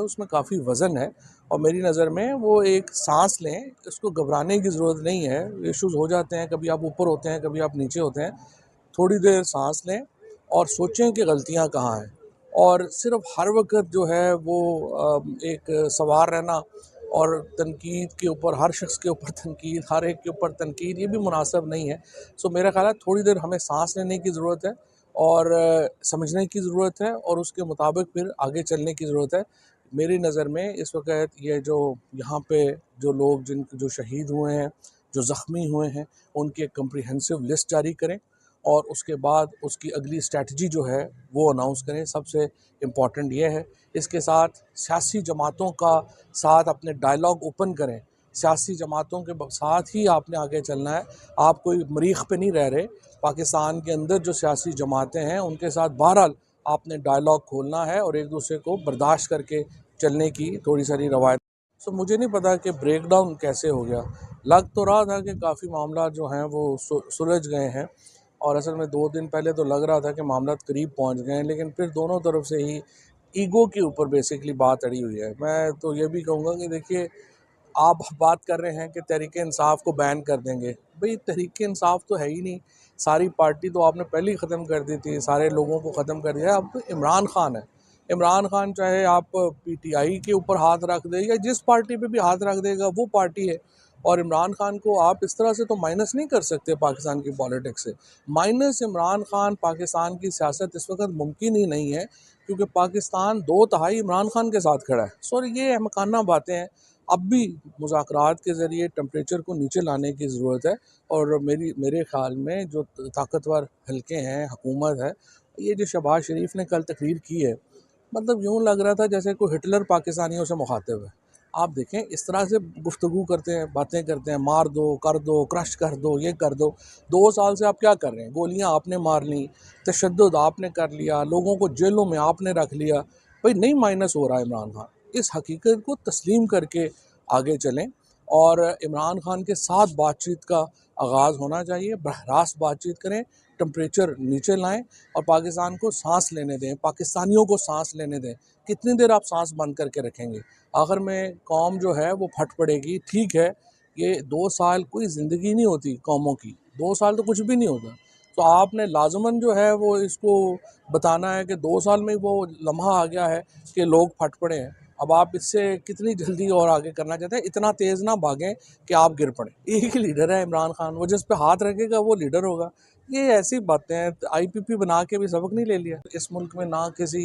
उसमें काफ़ी वज़न है और मेरी नज़र में वो एक सांस लें, इसको घबराने की ज़रूरत नहीं है। इश्यूज़ हो जाते हैं, कभी आप ऊपर होते हैं, कभी आप नीचे होते हैं। थोड़ी देर सांस लें और सोचें कि गलतियाँ कहाँ हैं, और सिर्फ हर वक्त जो है वो एक सवार रहना और तनकीद के ऊपर, हर शख्स के ऊपर तनकीद, हर एक के ऊपर तनकीद, ये भी मुनासिब नहीं है। सो मेरा ख्याल है थोड़ी देर हमें सांस लेने की ज़रूरत है और समझने की ज़रूरत है और उसके मुताबिक फिर आगे चलने की ज़रूरत है। मेरी नज़र में इस वक्त ये जो यहाँ पे जो लोग जो शहीद हुए हैं, जो ज़ख्मी हुए हैं, उनकी एक कम्प्रिहेंसिव लिस्ट जारी करें और उसके बाद उसकी अगली स्ट्रैटेजी जो है वो अनाउंस करें। सबसे इम्पॉर्टेंट ये है। इसके साथ सियासी जमातों का साथ अपने डायलॉग ओपन करें। सियासी जमातों के साथ ही आपने आगे चलना है। आप कोई मरीख पे नहीं रह रहे। पाकिस्तान के अंदर जो सियासी जमातें हैं उनके साथ बहरहाल आपने डायलॉग खोलना है और एक दूसरे को बर्दाश्त करके चलने की थोड़ी सारी रवायत। सो मुझे नहीं पता कि ब्रेक डाउन कैसे हो गया। लग तो रहा था कि काफ़ी मामला जो हैं वो सुलझ गए हैं और असल में 2 दिन पहले तो लग रहा था कि मामला करीब पहुंच गए हैं, लेकिन फिर दोनों तरफ से ही ईगो के ऊपर बेसिकली बात अड़ी हुई है। मैं तो ये भी कहूँगा कि देखिए, आप बात कर रहे हैं कि तहरीक-ए-इंसाफ को बैन कर देंगे। भई तहरीक-ए-इंसाफ तो है ही नहीं। सारी पार्टी तो आपने पहले ही ख़त्म कर दी थी, सारे लोगों को ख़त्म कर दिया है। अब तो इमरान खान है। इमरान खान चाहे आप पीटीआई के ऊपर हाथ रख दें या जिस पार्टी पे भी हाथ रख देगा वो पार्टी है, और इमरान खान को आप इस तरह से तो माइनस नहीं कर सकते पाकिस्तान की पॉलिटिक्स से। माइनस इमरान खान पाकिस्तान की सियासत इस वक्त मुमकिन ही नहीं है, क्योंकि पाकिस्तान 2/3 इमरान खान के साथ खड़ा है। सो ये अहमकाना बातें हैं। अब भी मुज़ाकरात के ज़रिए टेम्परेचर को नीचे लाने की ज़रूरत है, और मेरे ख़्याल में जो ताकतवर हलके हैं, हुकूमत है, ये जो शहबाज शरीफ ने कल तकरीर की है, मतलब यूँ लग रहा था जैसे कोई हिटलर पाकिस्तानियों से मुखातिब है। आप देखें इस तरह से गुफ्तगू करते हैं, बातें करते हैं, मार दो, कर दो, क्रश कर दो, ये कर दो। 2 साल से आप क्या कर रहे हैं? गोलियाँ आपने मार लीं, तशद्दुद आपने कर लिया, लोगों को जेलों में आपने रख लिया। भाई नहीं माइनस हो रहा है इमरान खान। इस हकीकत को तस्लीम करके आगे चलें और इमरान खान के साथ बातचीत का आगाज़ होना चाहिए। बरह रास्त बातचीत करें, टेम्परेचर नीचे लाएं और पाकिस्तान को सांस लेने दें, पाकिस्तानियों को सांस लेने दें। कितनी देर आप सांस बंद करके रखेंगे? आखिर में कौम जो है वो फट पड़ेगी। ठीक है, ये 2 साल कोई ज़िंदगी नहीं होती कौमों की, 2 साल तो कुछ भी नहीं होता। तो आपने लाज़िमन जो है वो इसको बताना है कि 2 साल में वो लम्हा आ गया है कि लोग फट पड़े हैं। अब आप इससे कितनी जल्दी और आगे करना चाहते हैं? इतना तेज़ ना भागें कि आप गिर पड़ें। एक ही लीडर है इमरान खान, वो जिस पे हाथ रखेगा वो लीडर होगा। ये ऐसी बातें हैं। आईपीपी बना के भी सबक नहीं ले लिया? इस मुल्क में ना किसी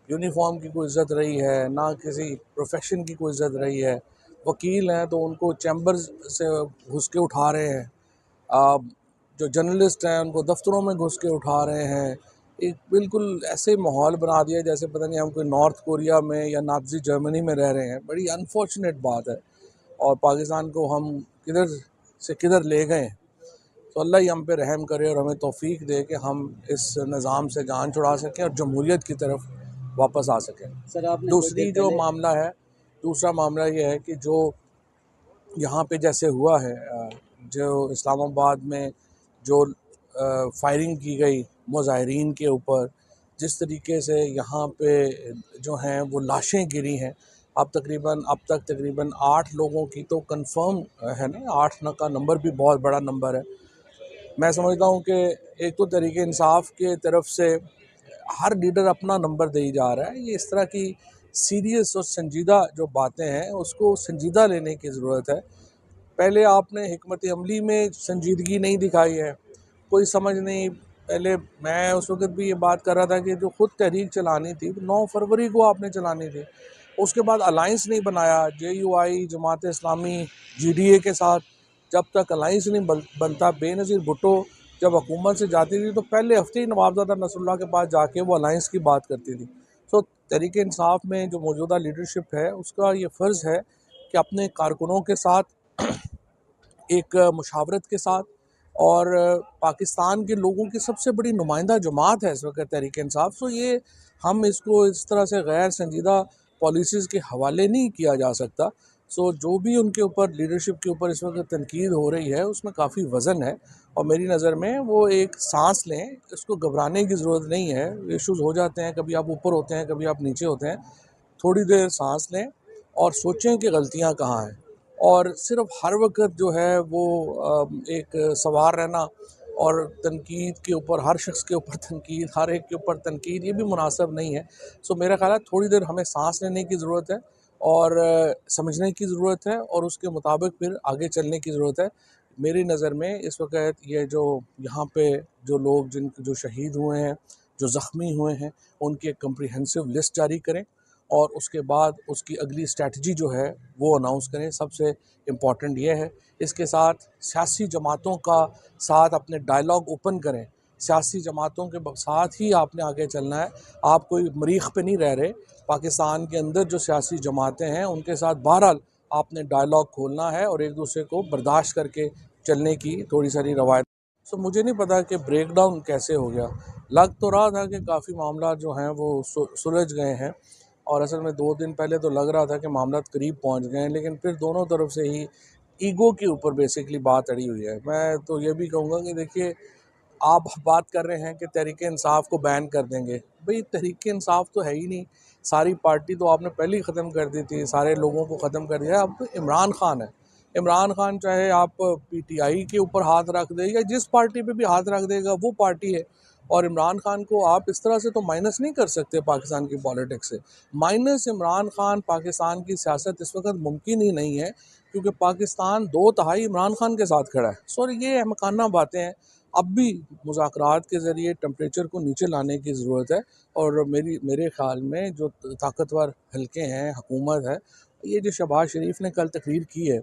यूनिफॉर्म की कोई इज़्ज़त रही है, ना किसी प्रोफेशन की कोई इज़्ज़त रही है। वकील हैं तो उनको चैम्बर्स से घुस के उठा रहे हैं। जो जर्नलिस्ट हैं उनको दफ्तरों में घुस के उठा रहे हैं। एक बिल्कुल ऐसे माहौल बना दिया जैसे पता नहीं हम कोई नॉर्थ कोरिया में या नाज़ी जर्मनी में रह रहे हैं। बड़ी अनफॉर्चुनेट बात है, और पाकिस्तान को हम किधर से किधर ले गए हैं। तो अल्लाह ही हम पे रहम करे और हमें तौफीक दे कि हम इस निज़ाम से जान छुड़ा सकें और जमहूरियत की तरफ वापस आ सकें। सर आपने कुछ देर पहले दूसरा मामला ये है कि जो यहाँ पे जैसे हुआ है, जो इस्लामाबाद में जो फायरिंग की गई मुज़ाहिरीन के ऊपर, जिस तरीके से यहाँ पे जो हैं वो लाशें गिरी हैं। अब तक तकरीबन 8 लोगों की तो कंफर्म है ना, 8 का नंबर भी बहुत बड़ा नंबर है। मैं समझता हूँ कि एक तो तहरीक इंसाफ के तरफ से हर लीडर अपना नंबर दे ही जा रहा है। ये इस तरह की सीरियस और संजीदा जो बातें हैं उसको संजीदा लेने की ज़रूरत है। पहले आपने हिकमत अमली में संजीदगी नहीं दिखाई है, कोई समझ नहीं। पहले मैं उस वक्त भी ये बात कर रहा था कि जो खुद तहरीक चलानी थी 9 फरवरी को आपने चलानी थी। उसके बाद अलाइंस नहीं बनाया JUI जमात इस्लामी GDA के साथ। जब तक अलाइंस नहीं बनता, बेनज़ीर भुट्टो जब हुकूमत से जाती थी तो पहले हफ्ते ही नवाबजादा नसरुल्लाह के पास जाके वो अलाइंस की बात करती थी। सो तहरीक इंसाफ में जो मौजूदा लीडरशिप है उसका ये फ़र्ज़ है कि अपने कारकुनों के साथ एक मुशावरत के साथ, और पाकिस्तान के लोगों की सबसे बड़ी नुमाइंदा जमात है इस वक्त तहरीक इंसाफ। सो ये हम इसको इस तरह से गैर संजीदा पॉलिसीज़ के हवाले नहीं किया जा सकता। सो जो भी उनके ऊपर लीडरशिप के ऊपर इस वक्त तनकीद हो रही है उसमें काफ़ी वज़न है, और मेरी नज़र में वो एक सांस लें, इसको घबराने की ज़रूरत नहीं है। इश्यूज़ हो जाते हैं, कभी आप ऊपर होते हैं, कभी आप नीचे होते हैं। थोड़ी देर सांस लें और सोचें कि गलतियां कहाँ हैं। और सिर्फ हर वक्त जो है वो एक सवार रहना और तनकीद के ऊपर, हर शख्स के ऊपर तनकीद, हर एक के ऊपर तनकीद, ये भी मुनासिब नहीं है। सो मेरा ख्याल है थोड़ी देर हमें सांस लेने की ज़रूरत है और समझने की ज़रूरत है और उसके मुताबिक फिर आगे चलने की ज़रूरत है। मेरी नज़र में इस वक्त ये जो यहाँ पे जो लोग जो शहीद हुए हैं, जो ज़ख्मी हुए हैं, उनकी एक कम्प्रिहेंसिव लिस्ट जारी करें और उसके बाद उसकी अगली स्ट्रैटेजी जो है वो अनाउंस करें। सबसे इम्पॉर्टेंट ये है। इसके साथ सियासी जमातों का साथ अपने डायलॉग ओपन करें। सियासी जमातों के साथ ही आपने आगे चलना है। आप कोई मरीख पे नहीं रह रहे। पाकिस्तान के अंदर जो सियासी जमातें हैं उनके साथ बहरहाल आपने डायलॉग खोलना है और एक दूसरे को बर्दाश्त करके चलने की थोड़ी सारी रवायत। सो मुझे नहीं पता कि ब्रेक डाउन कैसे हो गया। लग तो रहा था कि काफ़ी मामला जो हैं वो सुलझ गए हैं और असल में 2 दिन पहले तो लग रहा था कि मामला करीब पहुंच गए हैं, लेकिन फिर दोनों तरफ से ही ईगो के ऊपर बेसिकली बात अड़ी हुई है। मैं तो ये भी कहूँगा कि देखिए, आप बात कर रहे हैं कि तहरीक-ए-इंसाफ को बैन कर देंगे। भई तहरीक-ए-इंसाफ तो है ही नहीं, सारी पार्टी तो आपने पहले ही ख़त्म कर दी थी, सारे लोगों को ख़त्म कर दिया। अब तो इमरान खान है। इमरान खान चाहे आप पीटीआई के ऊपर हाथ रख दें या जिस पार्टी पे भी हाथ रख देगा वो पार्टी है। और इमरान खान को आप इस तरह से तो माइनस नहीं कर सकते पाकिस्तान की पॉलिटिक्स से। माइनस इमरान खान पाकिस्तान की सियासत इस वक्त मुमकिन ही नहीं है, क्योंकि पाकिस्तान 2/3 इमरान खान के साथ खड़ा है। सो ये अहमकाना बातें हैं। अब भी मुज़ाकरात के ज़रिए टेम्परेचर को नीचे लाने की ज़रूरत है और मेरे ख़्याल में जो ताकतवर हलके हैं, हुकूमत है, ये जो शहबाज शरीफ ने कल तकरीर की है,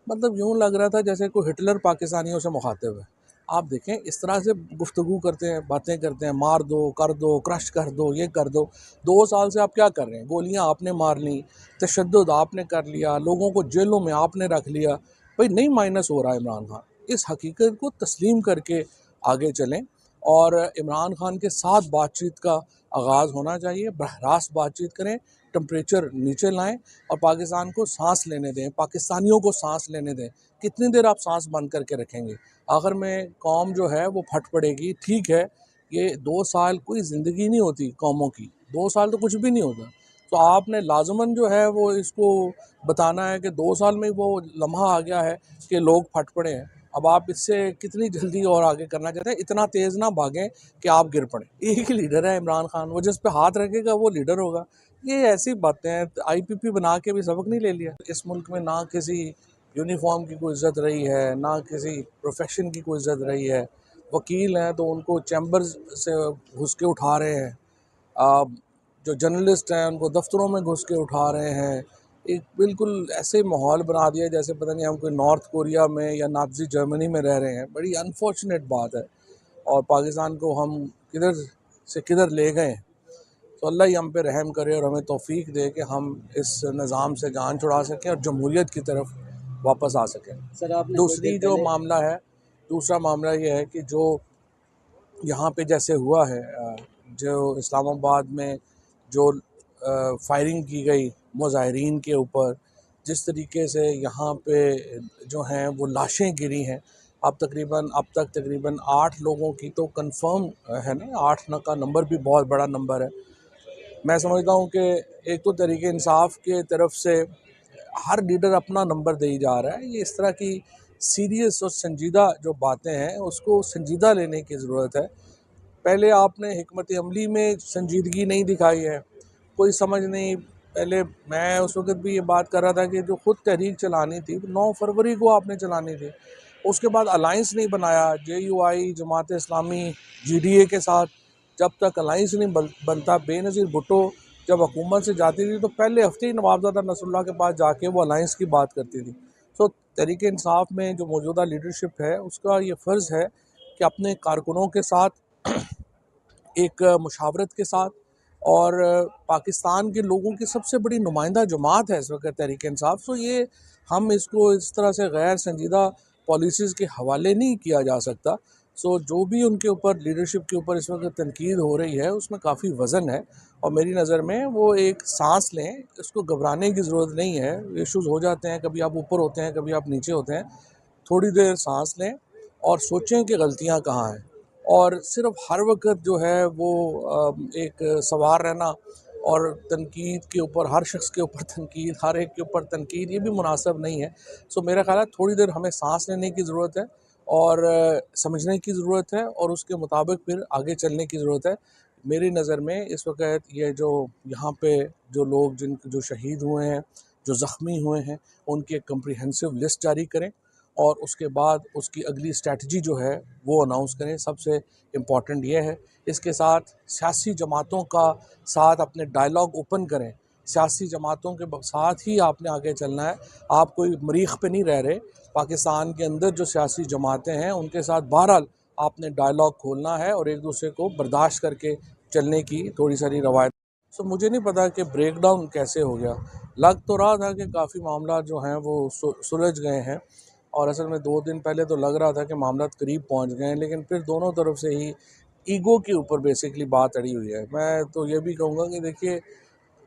मतलब यूँ लग रहा था जैसे कोई हिटलर पाकिस्तानियों से मुखातिब है। आप देखें इस तरह से गुफ्तगू करते हैं, बातें करते हैं, मार दो, कर दो, क्रश कर दो, ये कर दो। 2 साल से आप क्या कर रहे हैं? गोलियाँ आपने मार लीं, तशद्दुद आपने कर लिया, लोगों को जेलों में आपने रख लिया। भाई नहीं माइनस हो रहा है इमरान खान। इस हकीकत को तस्लीम करके आगे चलें और इमरान खान के साथ बातचीत का आगाज़ होना चाहिए। बरह रास्त बातचीत करें, टेम्परेचर नीचे लाएं और पाकिस्तान को सांस लेने दें, पाकिस्तानियों को सांस लेने दें। कितनी देर आप सांस बंद करके रखेंगे? आखिर में कौम जो है वो फट पड़ेगी। ठीक है, ये 2 साल कोई ज़िंदगी नहीं होती कौमों की, 2 साल तो कुछ भी नहीं होता। तो आपने लाज़िमन जो है वो इसको बताना है कि 2 साल में वो लम्हा आ गया है कि लोग फट पड़े हैं। अब आप इससे कितनी जल्दी और आगे करना चाहते हैं? इतना तेज़ ना भागें कि आप गिर पड़ें। एक ही लीडर है इमरान खान, वो जिस पे हाथ रखेगा वो लीडर होगा। ये ऐसी बातें हैं। आईपीपी बना के भी सबक नहीं ले लिया। इस मुल्क में ना किसी यूनिफॉर्म की कोई इज़्ज़त रही है, ना किसी प्रोफेशन की कोई इज़्ज़त रही है। वकील हैं तो उनको चैम्बर्स से घुस के उठा रहे हैं। जो जर्नलिस्ट हैं उनको दफ्तरों में घुस के उठा रहे हैं। एक बिल्कुल ऐसे माहौल बना दिया जैसे पता नहीं हम कोई नॉर्थ कोरिया में या नाज़ी जर्मनी में रह रहे हैं। बड़ी अनफॉर्चुनेट बात है और पाकिस्तान को हम किधर से किधर ले गए हैं। तो अल्लाह ही हम पे रहम करे और हमें तौफीक दे कि हम इस निज़ाम से जान छुड़ा सकें और जमहूरियत की तरफ वापस आ सकें। सर आपने कुछ देर दूसरी जो पहले मामला है दूसरा मामला ये है कि जो यहाँ पे जैसे हुआ है, जो इस्लामाबाद में जो फायरिंग की गई मुजाहिरीन के ऊपर, जिस तरीके से यहाँ पे जो हैं वो लाशें गिरी हैं। अब तक तकरीबन 8 लोगों की तो कंफर्म है ना, 8 का नंबर भी बहुत बड़ा नंबर है। मैं समझता हूँ कि एक तो तहरीक इंसाफ के तरफ से हर लीडर अपना नंबर दे ही जा रहा है। ये इस तरह की सीरियस और संजीदा जो बातें हैं उसको संजीदा लेने की ज़रूरत है। पहले आपने हिकमत अमली में संजीदगी नहीं दिखाई है, कोई समझ नहीं। पहले मैं उस वक़्त भी ये बात कर रहा था कि जो ख़ुद तहरीक चलानी थी 9 फरवरी को आपने चलानी थी। उसके बाद अलायंस नहीं बनाया जेयूआई, जमात इस्लामी, जीडीए के साथ। जब तक अलायंस नहीं बनता, बेनज़ीर भुट्टो जब हुकूमत से जाती थी तो पहले हफ्ते ही नवाबज़ादा नसरुल्लाह के पास जाके वो अलायंस की बात करती थी। तो तहरीक इंसाफ में जो मौजूदा लीडरशिप है उसका ये फ़र्ज़ है कि अपने कारकुनों के साथ एक मुशावरत के साथ और पाकिस्तान के लोगों की सबसे बड़ी नुमाइंदा जमात है इस वक्त तहरीक इंसाफ। तो ये हम इसको इस तरह से गैर संजीदा पॉलिसीज़ के हवाले नहीं किया जा सकता। सो जो भी उनके ऊपर लीडरशिप के ऊपर इस वक्त तनकीद हो रही है उसमें काफ़ी वज़न है और मेरी नज़र में वो एक सांस लें, इसको घबराने की ज़रूरत नहीं है। इश्यूज़ हो जाते हैं, कभी आप ऊपर होते हैं, कभी आप नीचे होते हैं। थोड़ी देर सांस लें और सोचें कि गलतियाँ कहाँ हैं और सिर्फ हर वक्त जो है वो एक सवार रहना और तनकीद के ऊपर, हर शख्स के ऊपर तनकीद, हर एक के ऊपर तनकीद, ये भी मुनासिब नहीं है। सो मेरा ख़्याल है थोड़ी देर हमें सांस लेने की ज़रूरत है और समझने की ज़रूरत है और उसके मुताबिक फिर आगे चलने की ज़रूरत है। मेरी नज़र में इस वक़्त ये जो यहाँ पे जो लोग जो शहीद हुए हैं, जो ज़ख्मी हुए हैं, उनकी एक कम्प्रिहेंसिव लिस्ट जारी करें और उसके बाद उसकी अगली स्ट्रैटेजी जो है वो अनाउंस करें। सबसे इम्पॉर्टेंट ये है। इसके साथ सियासी जमातों का साथ अपने डायलॉग ओपन करें। सियासी जमातों के साथ ही आपने आगे चलना है। आप कोई मरीख पे नहीं रह रहे। पाकिस्तान के अंदर जो सियासी जमातें हैं उनके साथ बहरहाल आपने डायलॉग खोलना है और एक दूसरे को बर्दाश्त करके चलने की थोड़ी सारी रवायत। सो मुझे नहीं पता कि ब्रेक डाउन कैसे हो गया। लग तो रहा था कि काफ़ी मामला जो हैं वो सुलझ गए हैं और असल में 2 दिन पहले तो लग रहा था कि मामला करीब पहुंच गए हैं, लेकिन फिर दोनों तरफ से ही ईगो के ऊपर बेसिकली बात अड़ी हुई है। मैं तो ये भी कहूँगा कि देखिए,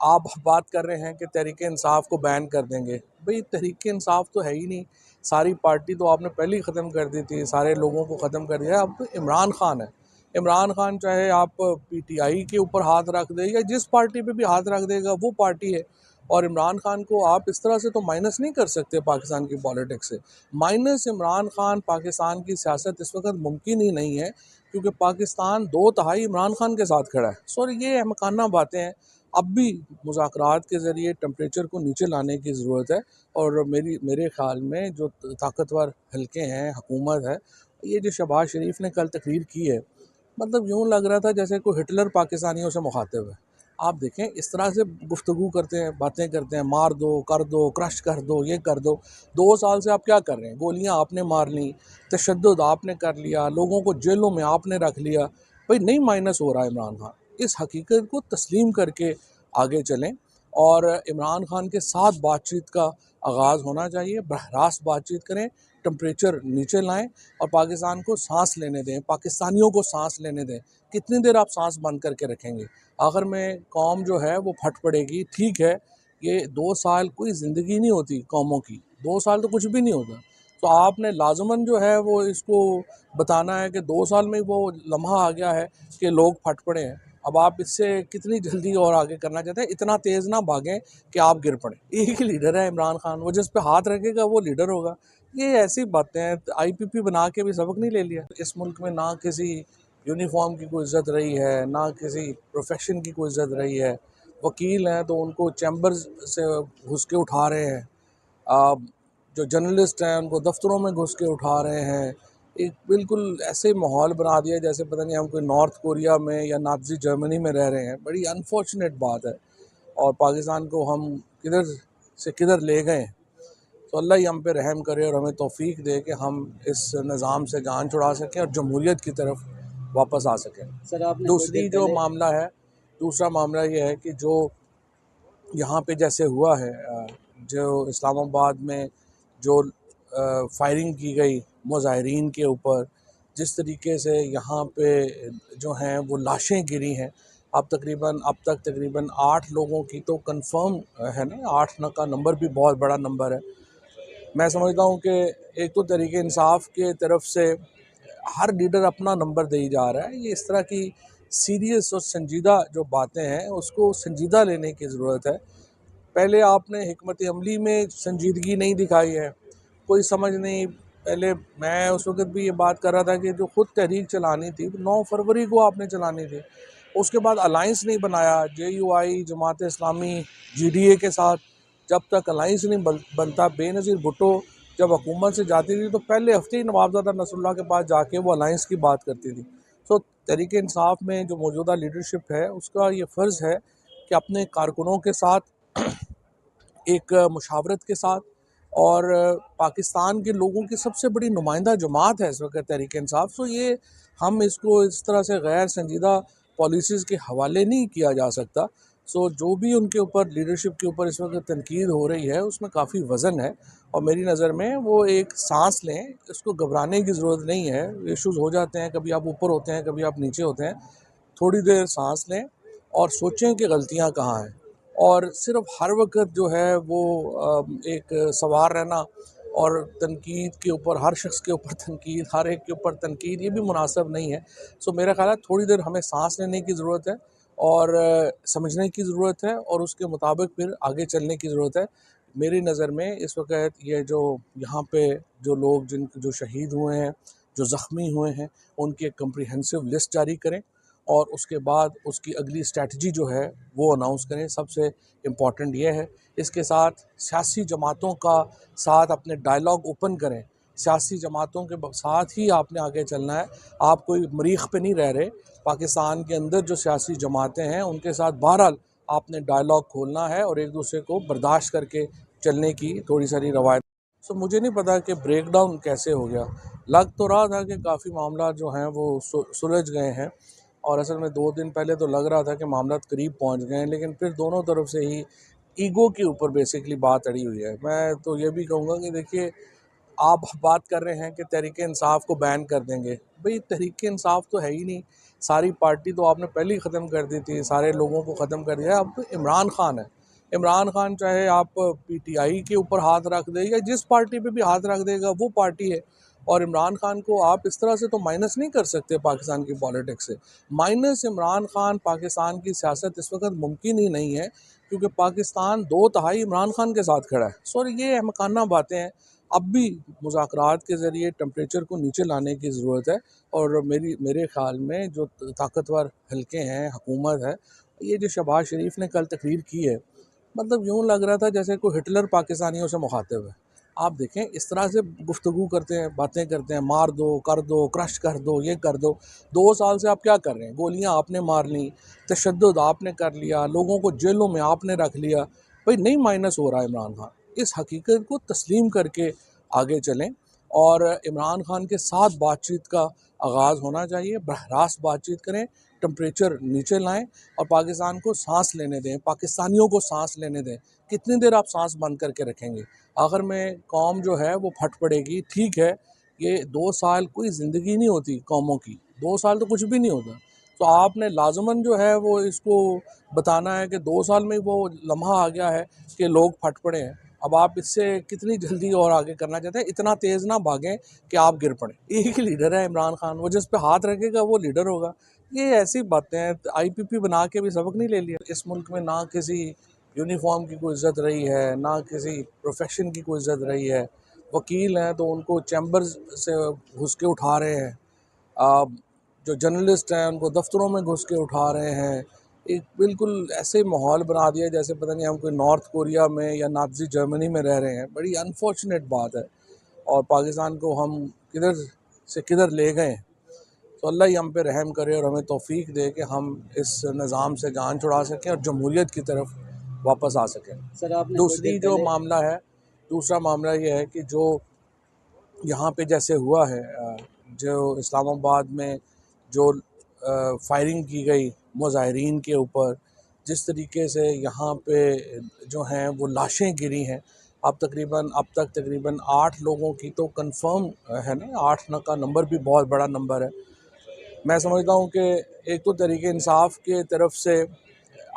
आप बात कर रहे हैं कि तहरीक इंसाफ को बैन कर देंगे। भाई तहरीक इंसाफ तो है ही नहीं, सारी पार्टी तो आपने पहले ही ख़त्म कर दी थी, सारे लोगों को ख़त्म कर दिया। अब तो इमरान खान है। इमरान खान चाहे आप पीटीआई के ऊपर हाथ रख दे या जिस पार्टी पे भी हाथ रख देगा वो पार्टी है। और इमरान खान को आप इस तरह से तो माइनस नहीं कर सकते पाकिस्तान की पॉलिटिक्स से। माइनस इमरान खान पाकिस्तान की सियासत इस वक्त मुमकिन ही नहीं है, क्योंकि पाकिस्तान 2/3 इमरान खान के साथ खड़ा है। सॉरी, ये अहमकाना बातें हैं। अब भी मुज़ाकरात के ज़रिए टेम्परेचर को नीचे लाने की ज़रूरत है और मेरे ख़्याल में जो ताकतवर हलके हैं, हुकूमत है, ये जो शहबाज शरीफ ने कल तकरीर की है, मतलब यूँ लग रहा था जैसे कोई हिटलर पाकिस्तानियों से मुखातिब है। आप देखें इस तरह से गुफ्तगू करते हैं, बातें करते हैं, मार दो, कर दो, क्रश कर दो, ये कर दो। 2 साल से आप क्या कर रहे हैं? गोलियाँ आपने मार लीं, तशद्दुद आपने कर लिया, लोगों को जेलों में आपने रख लिया। भाई नहीं माइनस हो रहा है इमरान खान। इस हकीकत को तस्लीम करके आगे चलें और इमरान खान के साथ बातचीत का आगाज़ होना चाहिए। बरह रास्त बातचीत करें, टेम्परेचर नीचे लाएं और पाकिस्तान को सांस लेने दें, पाकिस्तानियों को सांस लेने दें। कितनी देर आप सांस बंद करके रखेंगे? आखिर में कौम जो है वो फट पड़ेगी। ठीक है, ये 2 साल कोई ज़िंदगी नहीं होती कौमों की, 2 साल तो कुछ भी नहीं होता। तो आपने लाज़िमन जो है वो इसको बताना है कि 2 साल में वो लम्हा आ गया है कि लोग फट पड़े हैं। अब आप इससे कितनी जल्दी और आगे करना चाहते हैं? इतना तेज़ ना भागें कि आप गिर पड़ें। एक ही लीडर है इमरान खान, वो जिस पे हाथ रखेगा वो लीडर होगा। ये ऐसी बातें हैं। आईपीपी बना के भी सबक नहीं ले लिया। इस मुल्क में ना किसी यूनिफॉर्म की कोई इज़्ज़त रही है, ना किसी प्रोफेशन की कोई इज़्ज़त रही है। वकील हैं तो उनको चैम्बर्स से घुस के उठा रहे हैं। जो जर्नलिस्ट हैं उनको दफ्तरों में घुस के उठा रहे हैं। एक बिल्कुल ऐसे माहौल बना दिया जैसे पता नहीं हम कोई नॉर्थ कोरिया में या नाज़ी जर्मनी में रह रहे हैं। बड़ी अनफॉर्चुनेट बात है और पाकिस्तान को हम किधर से किधर ले गए हैं। तो अल्लाह ही हम पे रहम करे और हमें तौफीक दे कि हम इस निज़ाम से जान छुड़ा सकें और जमहूरियत की तरफ वापस आ सकें। सर आपने दूसरी जो मामला है दूसरा मामला ये है कि जो यहाँ पे जैसे हुआ है, जो इस्लामाबाद में जो फायरिंग की गई मुज़ाहिरीन के ऊपर, जिस तरीके से यहाँ पे जो हैं वो लाशें गिरी हैं। अब तक तकरीबन 8 लोगों की तो कंफर्म है ना, 8 का नंबर भी बहुत बड़ा नंबर है। मैं समझता हूँ कि एक तो तहरीक इंसाफ के तरफ से हर लीडर अपना नंबर दे ही जा रहा है। ये इस तरह की सीरियस और संजीदा जो बातें हैं उसको संजीदा लेने की ज़रूरत है। पहले आपने हिकमत अमली में संजीदगी नहीं दिखाई है, कोई समझ नहीं। पहले मैं उस वक़्त भी ये बात कर रहा था कि जो ख़ुद तहरीक चलानी थी 9 फरवरी को आपने चलानी थी। उसके बाद अलायंस नहीं बनाया जेयूआई, जमात इस्लामी, जीडीए के साथ। जब तक अलायंस नहीं बनता, बेनज़ीर भुट्टो जब हुकूमत से जाती थी तो पहले हफ्ते ही नवाबज़ादा नसरुल्लाह के पास जाके वो अलायंस की बात करती थी। सो तहरीक इंसाफ में जो मौजूदा लीडरशिप है उसका ये फ़र्ज़ है कि अपने कारकुनों के साथ एक मुशावरत के साथ और पाकिस्तान के लोगों की सबसे बड़ी नुमाइंदा जमात है इस वक्त तहरीक इंसाफ। सो ये हम इसको इस तरह से गैर संजीदा पॉलिसीज़ के हवाले नहीं किया जा सकता। सो जो भी उनके ऊपर लीडरशिप के ऊपर इस वक्त तनकीद हो रही है उसमें काफ़ी वज़न है और मेरी नज़र में वो एक सांस लें, इसको घबराने की ज़रूरत नहीं है। इश्यूज़ हो जाते हैं, कभी आप ऊपर होते हैं, कभी आप नीचे होते हैं। थोड़ी देर सांस लें और सोचें कि गलतियाँ कहाँ हैं और सिर्फ हर वक्त जो है वो एक सवार रहना और तनकीद के ऊपर, हर शख्स के ऊपर तनकीद, हर एक के ऊपर तनकीद, ये भी मुनासिब नहीं है। सो मेरा ख़्याल है थोड़ी देर हमें सांस लेने की ज़रूरत है और समझने की ज़रूरत है और उसके मुताबिक फिर आगे चलने की ज़रूरत है। मेरी नज़र में इस वक़्त ये जो यहाँ पे जो लोग जो शहीद हुए हैं, जो ज़ख्मी हुए हैं, उनकी एक कम्प्रिहेंसिव लिस्ट जारी करें और उसके बाद उसकी अगली स्ट्रैटेजी जो है वो अनाउंस करें। सबसे इम्पॉर्टेंट ये है। इसके साथ सियासी जमातों का साथ अपने डायलॉग ओपन करें। सियासी जमातों के साथ ही आपने आगे चलना है। आप कोई मरीख पे नहीं रह रहे। पाकिस्तान के अंदर जो सियासी जमातें हैं उनके साथ बहरहाल आपने डायलॉग खोलना है और एक दूसरे को बर्दाश्त करके चलने की थोड़ी सारी रवायत। सो मुझे नहीं पता कि ब्रेक डाउन कैसे हो गया। लग तो रहा था कि काफ़ी मामला जो हैं वो सुलझ गए हैं और असल में 2 दिन पहले तो लग रहा था कि मामला करीब पहुंच गए हैं, लेकिन फिर दोनों तरफ से ही ईगो के ऊपर बेसिकली बात अड़ी हुई है। मैं तो ये भी कहूँगा कि देखिए, आप बात कर रहे हैं कि तहरीक इंसाफ को बैन कर देंगे। भाई तहरीक इंसाफ तो है ही नहीं। सारी पार्टी तो आपने पहले ही ख़त्म कर दी थी, सारे लोगों को ख़त्म कर दिया है। अब तो इमरान खान है। इमरान खान चाहे आप पीटीआई के ऊपर हाथ रख दे या जिस पार्टी पे भी हाथ रख देगा वो पार्टी है। और इमरान खान को आप इस तरह से तो माइनस नहीं कर सकते पाकिस्तान की पॉलिटिक्स से। माइनस इमरान खान पाकिस्तान की सियासत इस वक्त मुमकिन ही नहीं है, क्योंकि पाकिस्तान 2/3 इमरान खान के साथ खड़ा है। सो ये अहमकाना बातें हैं। अब भी मुज़ाकरात के ज़रिए टेम्परेचर को नीचे लाने की ज़रूरत है और मेरे ख़्याल में जो ताकतवर हलके हैं, हुकूमत है, ये जो शहबाज शरीफ ने कल तकरीर की है, मतलब यूँ लग रहा था जैसे कोई हिटलर पाकिस्तानियों से मुखातिब है। आप देखें इस तरह से गुफ्तगू करते हैं, बातें करते हैं, मार दो, कर दो, क्रश कर दो, ये कर दो। 2 साल से आप क्या कर रहे हैं? गोलियाँ आपने मार लीं, तशद्दुद आपने कर लिया, लोगों को जेलों में आपने रख लिया। भाई नहीं माइनस हो रहा है इमरान खान। इस हकीकत को तस्लीम करके आगे चलें और इमरान खान के साथ बातचीत का आगाज़ होना चाहिए। बरह रास्त बातचीत करें, टेम्परेचर नीचे लाएं और पाकिस्तान को सांस लेने दें, पाकिस्तानियों को सांस लेने दें। कितनी देर आप सांस बंद करके रखेंगे? आखिर में कौम जो है वो फट पड़ेगी। ठीक है, ये 2 साल कोई ज़िंदगी नहीं होती कौमों की, 2 साल तो कुछ भी नहीं होता। तो आपने लाजमन जो है वो इसको बताना है कि 2 साल में वो लम्हा आ गया है कि लोग फट पड़े हैं। अब आप इससे कितनी जल्दी और आगे करना चाहते हैं? इतना तेज़ ना भागें कि आप गिर पड़ें। एक ही लीडर है इमरान खान, वो जिस पे हाथ रखेगा वो लीडर होगा। ये ऐसी बातें हैं। आईपीपी बना के भी सबक नहीं ले लिया। इस मुल्क में ना किसी यूनिफॉर्म की कोई इज़्ज़त रही है, ना किसी प्रोफेशन की कोई इज़्ज़त रही है। वकील हैं तो उनको चैम्बर्स से घुस के उठा रहे हैं। जो जर्नलिस्ट हैं उनको दफ्तरों में घुस के उठा रहे हैं। एक बिल्कुल ऐसे माहौल बना दिया जैसे पता नहीं हम कोई नॉर्थ कोरिया में या नाज़ी जर्मनी में रह रहे हैं। बड़ी अनफॉर्चुनेट बात है और पाकिस्तान को हम किधर से किधर ले गए हैं। तो अल्लाह ही हम पे रहम करे और हमें तौफीक दे कि हम इस निज़ाम से जान छुड़ा सकें और जमहूरियत की तरफ वापस आ सकें। सर आपने दूसरी जो मामला है दूसरा मामला ये है कि जो यहाँ पे जैसे हुआ है, जो इस्लामाबाद में जो फायरिंग की गई मुजाहिरीन के ऊपर, जिस तरीके से यहाँ पे जो हैं वो लाशें गिरी हैं। अब तक तकरीबन 8 लोगों की तो कंफर्म है ना। 8 का नंबर भी बहुत बड़ा नंबर है। मैं समझता हूँ कि एक तो तहरीक इंसाफ के तरफ से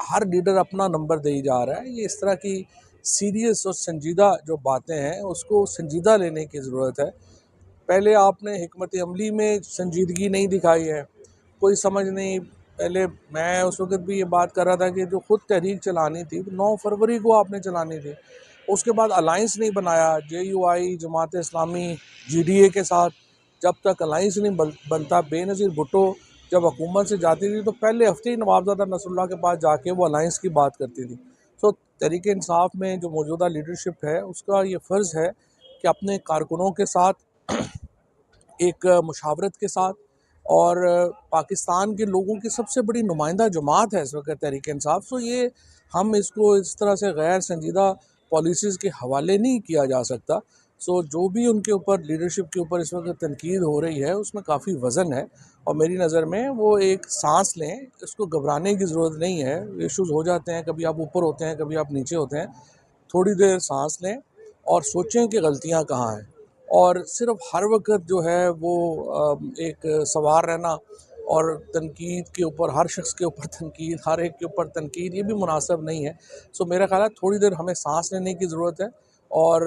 हर लीडर अपना नंबर दे ही जा रहा है। ये इस तरह की सीरियस और संजीदा जो बातें हैं उसको संजीदा लेने की ज़रूरत है। पहले आपने हिकमत अमली में संजीदगी नहीं दिखाई है, कोई समझ नहीं। पहले मैं उस वक़्त भी ये बात कर रहा था कि जो ख़ुद तहरीक चलानी थी 9 फरवरी को आपने चलानी थी। उसके बाद अलायंस नहीं बनाया जेयूआई, जमात इस्लामी, जीडीए के साथ। जब तक अलायंस नहीं बनता, बेनज़ीर भुट्टो जब हुकूमत से जाती थी तो पहले हफ्ते ही नवाबज़ादा नसरुल्लाह के पास जाके वो अलायंस की बात करती थी। सो तहरीक इंसाफ में जो मौजूदा लीडरशिप है उसका ये फ़र्ज़ है कि अपने कारकुनों के साथ एक मुशावरत के साथ और पाकिस्तान के लोगों की सबसे बड़ी नुमाइंदा जमात है इस वक्त तहरीक इंसाफ। सो ये हम इसको इस तरह से गैर संजीदा पॉलिसीज़ के हवाले नहीं किया जा सकता। सो जो भी उनके ऊपर लीडरशिप के ऊपर इस वक्त तनकीद हो रही है उसमें काफ़ी वज़न है और मेरी नज़र में वो एक सांस लें। इसको घबराने की ज़रूरत नहीं है। इश्यूज़ हो जाते हैं, कभी आप ऊपर होते हैं, कभी आप नीचे होते हैं। थोड़ी देर सांस लें और सोचें कि गलतियाँ कहाँ हैं। और सिर्फ हर वक्त जो है वो एक सवार रहना और तनकीद के ऊपर, हर शख्स के ऊपर तनकीद, हर एक के ऊपर तनकीद, ये भी मुनासिब नहीं है। सो मेरा ख़्याल है थोड़ी देर हमें सांस लेने की ज़रूरत है और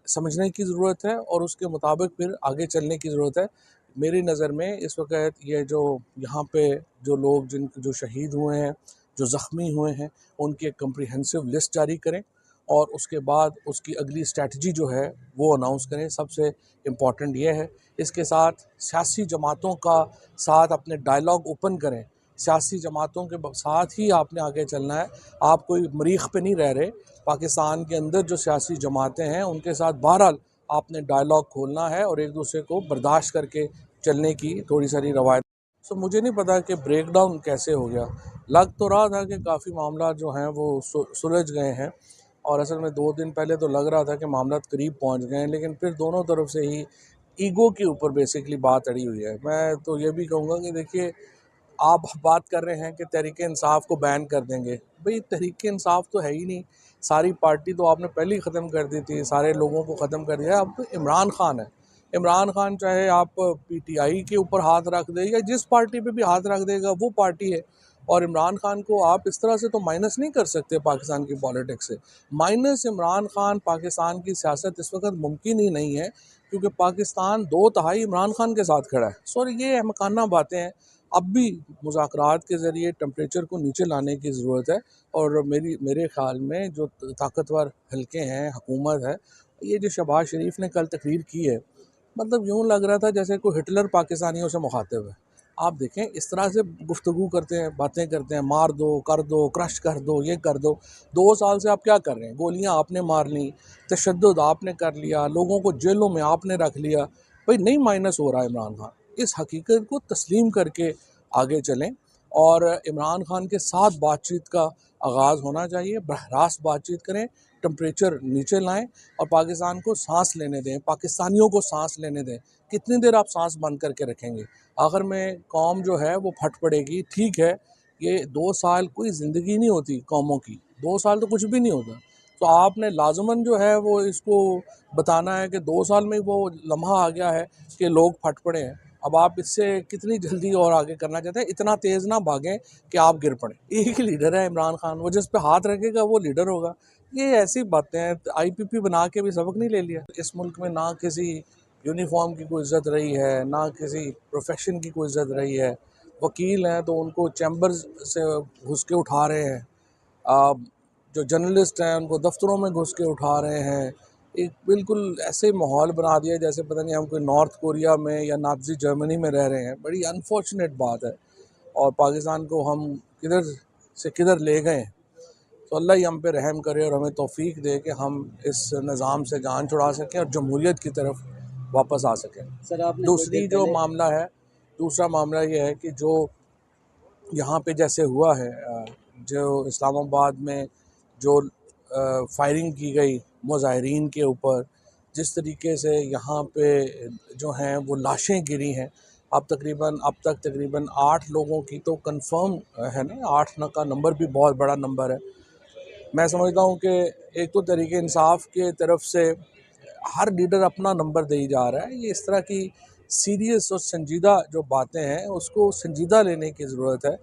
समझने की ज़रूरत है और उसके मुताबिक फिर आगे चलने की ज़रूरत है। मेरी नज़र में इस वक्त ये जो यहाँ पे जो लोग जो शहीद हुए हैं, जो ज़ख्मी हुए हैं उनकी एक कम्प्रिहेंसिव लिस्ट जारी करें और उसके बाद उसकी अगली स्ट्रैटेजी जो है वो अनाउंस करें। सबसे इम्पॉर्टेंट ये है। इसके साथ सियासी जमातों का साथ अपने डायलॉग ओपन करें। सियासी जमातों के साथ ही आपने आगे चलना है। आप कोई मरीख पे नहीं रह रहे। पाकिस्तान के अंदर जो सियासी जमातें हैं उनके साथ बहरहाल आपने डायलॉग खोलना है और एक दूसरे को बर्दाश्त करके चलने की थोड़ी सारी रवायत। तो मुझे नहीं पता कि ब्रेक डाउन कैसे हो गया। लग तो रहा था कि काफ़ी मामला जो हैं वो सुलझ गए हैं और असल में 2 दिन पहले तो लग रहा था कि मामला करीब पहुंच गए हैं, लेकिन फिर दोनों तरफ से ही ईगो के ऊपर बेसिकली बात अड़ी हुई है। मैं तो ये भी कहूँगा कि देखिए, आप बात कर रहे हैं कि तहरीक इंसाफ को बैन कर देंगे। भाई तहरीक इंसाफ तो है ही नहीं। सारी पार्टी तो आपने पहले ही ख़त्म कर दी थी, सारे लोगों को ख़त्म कर दिया। अब तो इमरान खान है। इमरान खान चाहे आप पीटीआई के ऊपर हाथ रख दे या जिस पार्टी पे भी हाथ रख देगा वो पार्टी है। और इमरान खान को आप इस तरह से तो माइनस नहीं कर सकते पाकिस्तान की पॉलिटिक्स से। माइनस इमरान खान पाकिस्तान की सियासत इस वक्त मुमकिन ही नहीं है, क्योंकि पाकिस्तान 2/3 इमरान खान के साथ खड़ा है। सॉरी, ये अहमकाना बातें हैं। अब भी मुज़ाकरात के ज़रिए टेम्परेचर को नीचे लाने की ज़रूरत है। और मेरे ख़्याल में जो ताकतवर हलके हैं, हुकूमत है, ये जो शहबाज शरीफ ने कल तकरीर की है, मतलब यूँ लग रहा था जैसे कोई हिटलर पाकिस्तानियों से मुखातिब है। आप देखें इस तरह से गुफ्तगू करते हैं, बातें करते हैं, मार दो, कर दो, क्रश कर दो, ये कर दो। 2 साल से आप क्या कर रहे हैं? गोलियाँ आपने मार ली, तशद्दुद आपने कर लिया, लोगों को जेलों में आपने रख लिया। भाई नहीं माइनस हो रहा है इमरान खान। इस हकीकत को तस्लीम करके आगे चलें और इमरान खान के साथ बातचीत का आगाज़ होना चाहिए। बरह रास्त बातचीत करें, टेम्परेचर नीचे लाएं और पाकिस्तान को सांस लेने दें, पाकिस्तानियों को सांस लेने दें। कितनी देर आप सांस बंद करके रखेंगे? आखिर में कौम जो है वो फट पड़ेगी। ठीक है, ये 2 साल कोई ज़िंदगी नहीं होती कौमों की, 2 साल तो कुछ भी नहीं होता। तो आपने लाज़िमन जो है वो इसको बताना है कि 2 साल में वो लम्हा आ गया है कि लोग फट पड़े हैं। अब आप इससे कितनी जल्दी और आगे करना चाहते हैं? इतना तेज़ ना भागें कि आप गिर पड़ें। एक ही लीडर है इमरान खान, वो जिस पे हाथ रखेगा वो लीडर होगा। ये ऐसी बातें हैं। आईपीपी बना के भी सबक नहीं ले लिया। इस मुल्क में ना किसी यूनिफॉर्म की कोई इज़्ज़त रही है, ना किसी प्रोफेशन की कोई इज़्ज़त रही है। वकील हैं तो उनको चैम्बर्स से घुस के उठा रहे हैं। जो जर्नलिस्ट हैं उनको दफ्तरों में घुस के उठा रहे हैं। एक बिल्कुल ऐसे माहौल बना दिया जैसे पता नहीं हम कोई नॉर्थ कोरिया में या नाज़ी जर्मनी में रह रहे हैं। बड़ी अनफॉर्चुनेट बात है और पाकिस्तान को हम किधर से किधर ले गए हैं। तो अल्लाह ही हम पे रहम करे और हमें तौफीक दे कि हम इस निज़ाम से जान छुड़ा सकें और जमहूरियत की तरफ वापस आ सकें। सर आपने दूसरी जो मामला है दूसरा मामला ये है कि जो यहाँ पे जैसे हुआ है, जो इस्लामाबाद में जो फायरिंग की गई मुजाहिरीन के ऊपर, जिस तरीके से यहाँ पे जो हैं वो लाशें गिरी हैं। अब तक तकरीबन 8 लोगों की तो कंफर्म है ना। 8 का नंबर भी बहुत बड़ा नंबर है। मैं समझता हूँ कि एक तो तहरीक इंसाफ के तरफ से हर लीडर अपना नंबर दे ही जा रहा है। ये इस तरह की सीरियस और संजीदा जो बातें हैं उसको संजीदा लेने की ज़रूरत है।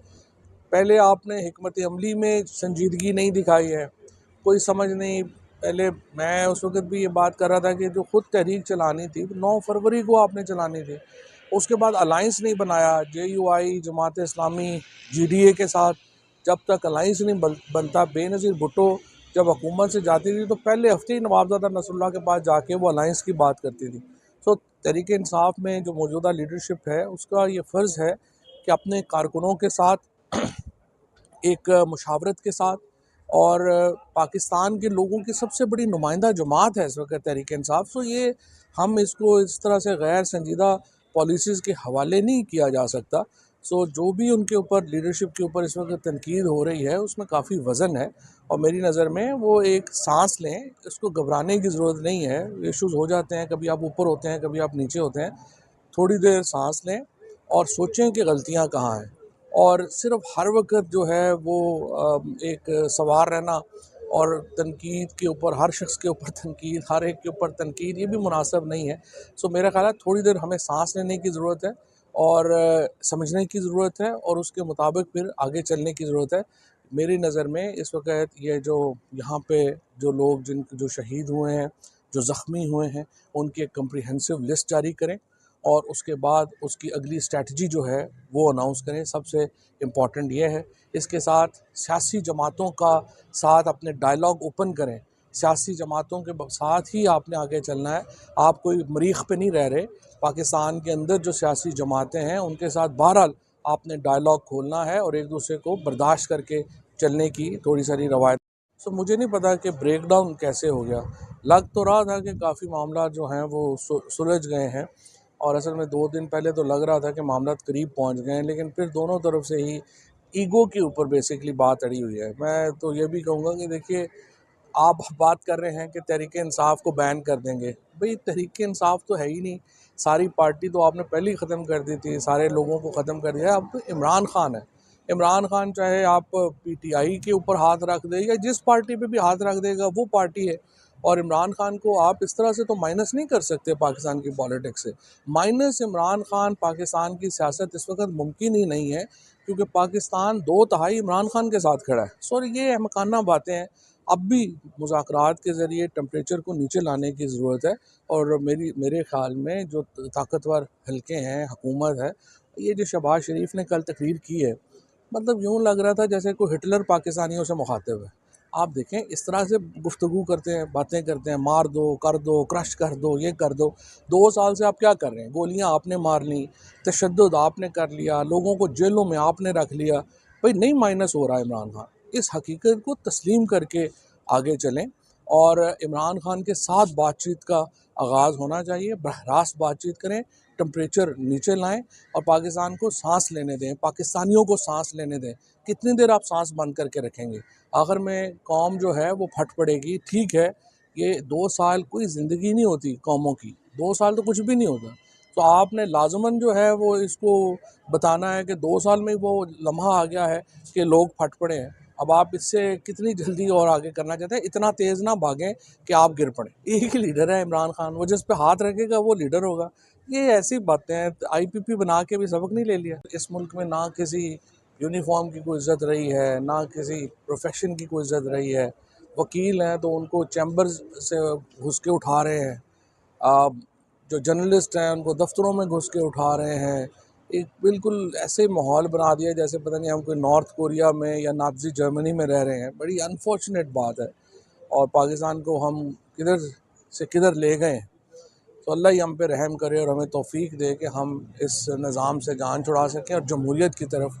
पहले आपने हिकमत अमली में संजीदगी नहीं दिखाई है, कोई समझ नहीं। पहले मैं उस वक्त भी ये बात कर रहा था कि जो खुद तहरीक चलानी थी 9 फरवरी को आपने चलानी थी। उसके बाद अलाइंस नहीं बनाया JUI जमात इस्लामी GDA के साथ। जब तक अलाइंस नहीं बनता, बेनज़ीर भुट्टो जब हुकूमत से जाती थी तो पहले हफ्ते ही नवाबजादा नसरुल्लाह के पास जाके वो अलाइंस की बात करती थी। तो तहरीक इंसाफ में जो मौजूदा लीडरशिप है उसका ये फ़र्ज़ है कि अपने कारकुनों के साथ एक मुशावरत के साथ और पाकिस्तान के लोगों की सबसे बड़ी नुमाइंदा जमात है इस वक्त तहरीक इंसाफ। तो ये हम इसको इस तरह से गैर संजीदा पॉलिसीज़ के हवाले नहीं किया जा सकता। सो जो भी उनके ऊपर लीडरशिप के ऊपर इस वक्त तनकीद हो रही है उसमें काफ़ी वज़न है और मेरी नज़र में वो एक सांस लें। इसको घबराने की ज़रूरत नहीं है। इश्यूज़ हो जाते हैं, कभी आप ऊपर होते हैं, कभी आप नीचे होते हैं। थोड़ी देर सांस लें और सोचें कि गलतियाँ कहाँ हैं। और सिर्फ हर वक्त जो है वो एक सवार रहना और तनकीद के ऊपर, हर शख्स के ऊपर तनकीद, हर एक के ऊपर तनकीद, ये भी मुनासिब नहीं है। सो मेरा ख्याल है थोड़ी देर हमें सांस लेने की ज़रूरत है और समझने की ज़रूरत है और उसके मुताबिक फिर आगे चलने की ज़रूरत है। मेरी नज़र में इस वक्त ये जो यहाँ पे जो लोग जो शहीद हुए हैं, जो ज़ख्मी हुए हैं, उनकी एक कम्प्रिहेंसिव लिस्ट जारी करें और उसके बाद उसकी अगली स्ट्रेटजी जो है वो अनाउंस करें। सबसे इम्पॉर्टेंट ये है। इसके साथ सियासी जमातों का साथ अपने डायलॉग ओपन करें। सियासी जमातों के साथ ही आपने आगे चलना है। आप कोई मरीख पे नहीं रह रहे। पाकिस्तान के अंदर जो सियासी जमातें हैं उनके साथ बहरहाल आपने डायलॉग खोलना है और एक दूसरे को बर्दाश्त करके चलने की थोड़ी सारी रवायत। सो मुझे नहीं पता कि ब्रेक डाउन कैसे हो गया। लग तो रहा था कि काफ़ी मामला जो हैं वो सुलझ गए हैं, और असल में 2 दिन पहले तो लग रहा था कि मामला करीब पहुंच गए हैं, लेकिन फिर दोनों तरफ से ही ईगो के ऊपर बेसिकली बात अड़ी हुई है। मैं तो ये भी कहूँगा कि देखिए, आप बात कर रहे हैं कि तहरीक-ए-इंसाफ को बैन कर देंगे। भई तहरीक-ए-इंसाफ तो है ही नहीं, सारी पार्टी तो आपने पहले ही ख़त्म कर दी थी, सारे लोगों को ख़त्म कर दिया। अब तो इमरान खान है। इमरान खान चाहे आप पीटीआई के ऊपर हाथ रख दें या जिस पार्टी पे भी हाथ रख देगा वो पार्टी है, और इमरान खान को आप इस तरह से तो माइनस नहीं कर सकते पाकिस्तान की पॉलिटिक्स से। माइनस इमरान खान पाकिस्तान की सियासत इस वक़्त मुमकिन ही नहीं है, क्योंकि पाकिस्तान 2 तिहाई इमरान खान के साथ खड़ा है। सो ये अहमकाना बातें हैं। अब भी मुज़ाकरात के ज़रिए टेम्परेचर को नीचे लाने की ज़रूरत है, और मेरे ख़्याल में जो ताकतवर हलके हैं, हुकूमत है, ये जो शहबाज शरीफ ने कल तकरीर की है, मतलब यूँ लग रहा था जैसे कोई हिटलर पाकिस्तानियों से मुखातिब है। आप देखें इस तरह से गुफ्तगू करते हैं, बातें करते हैं, मार दो, कर दो, क्रश कर दो, ये कर दो। 2 साल से आप क्या कर रहे हैं? गोलियाँ आपने मार लीं, तशद्दुद आपने कर लिया, लोगों को जेलों में आपने रख लिया। भाई नहीं माइनस हो रहा है इमरान खान। इस हकीकत को तस्लीम करके आगे चलें, और इमरान खान के साथ बातचीत का आगाज़ होना चाहिए। बरह रास्त बातचीत करें, टेम्परेचर नीचे लाएं और पाकिस्तान को सांस लेने दें, पाकिस्तानियों को सांस लेने दें। कितनी देर आप सांस बंद करके रखेंगे? आखिर में कौम जो है वो फट पड़ेगी। ठीक है, ये 2 साल कोई ज़िंदगी नहीं होती कौमों की, 2 साल तो कुछ भी नहीं होता। तो आपने लाज़िमन जो है वो इसको बताना है कि 2 साल में वो लम्हा आ गया है कि लोग फट पड़े हैं। अब आप इससे कितनी जल्दी और आगे करना चाहते हैं? इतना तेज़ ना भागें कि आप गिर पड़ें। एक ही लीडर है इमरान खान, वो जिस पे हाथ रखेगा वो लीडर होगा। ये ऐसी बातें हैं, आईपीपी बना के भी सबक नहीं ले लिया। इस मुल्क में ना किसी यूनिफॉर्म की कोई इज़्ज़त रही है, ना किसी प्रोफेशन की कोई इज़्ज़त रही है। वकील हैं तो उनको चैम्बर्स से घुस के उठा रहे हैं। जो जर्नलिस्ट हैं उनको दफ्तरों में घुस के उठा रहे हैं। एक बिल्कुल ऐसे माहौल बना दिया जैसे पता नहीं हम कोई नॉर्थ कोरिया में या नाज़ी जर्मनी में रह रहे हैं। बड़ी अनफॉर्चुनेट बात है, और पाकिस्तान को हम किधर से किधर ले गए हैं। तो अल्लाह ही हम पे रहम करे और हमें तौफीक दे कि हम इस निज़ाम से जान छुड़ा सकें और जमहूरियत की तरफ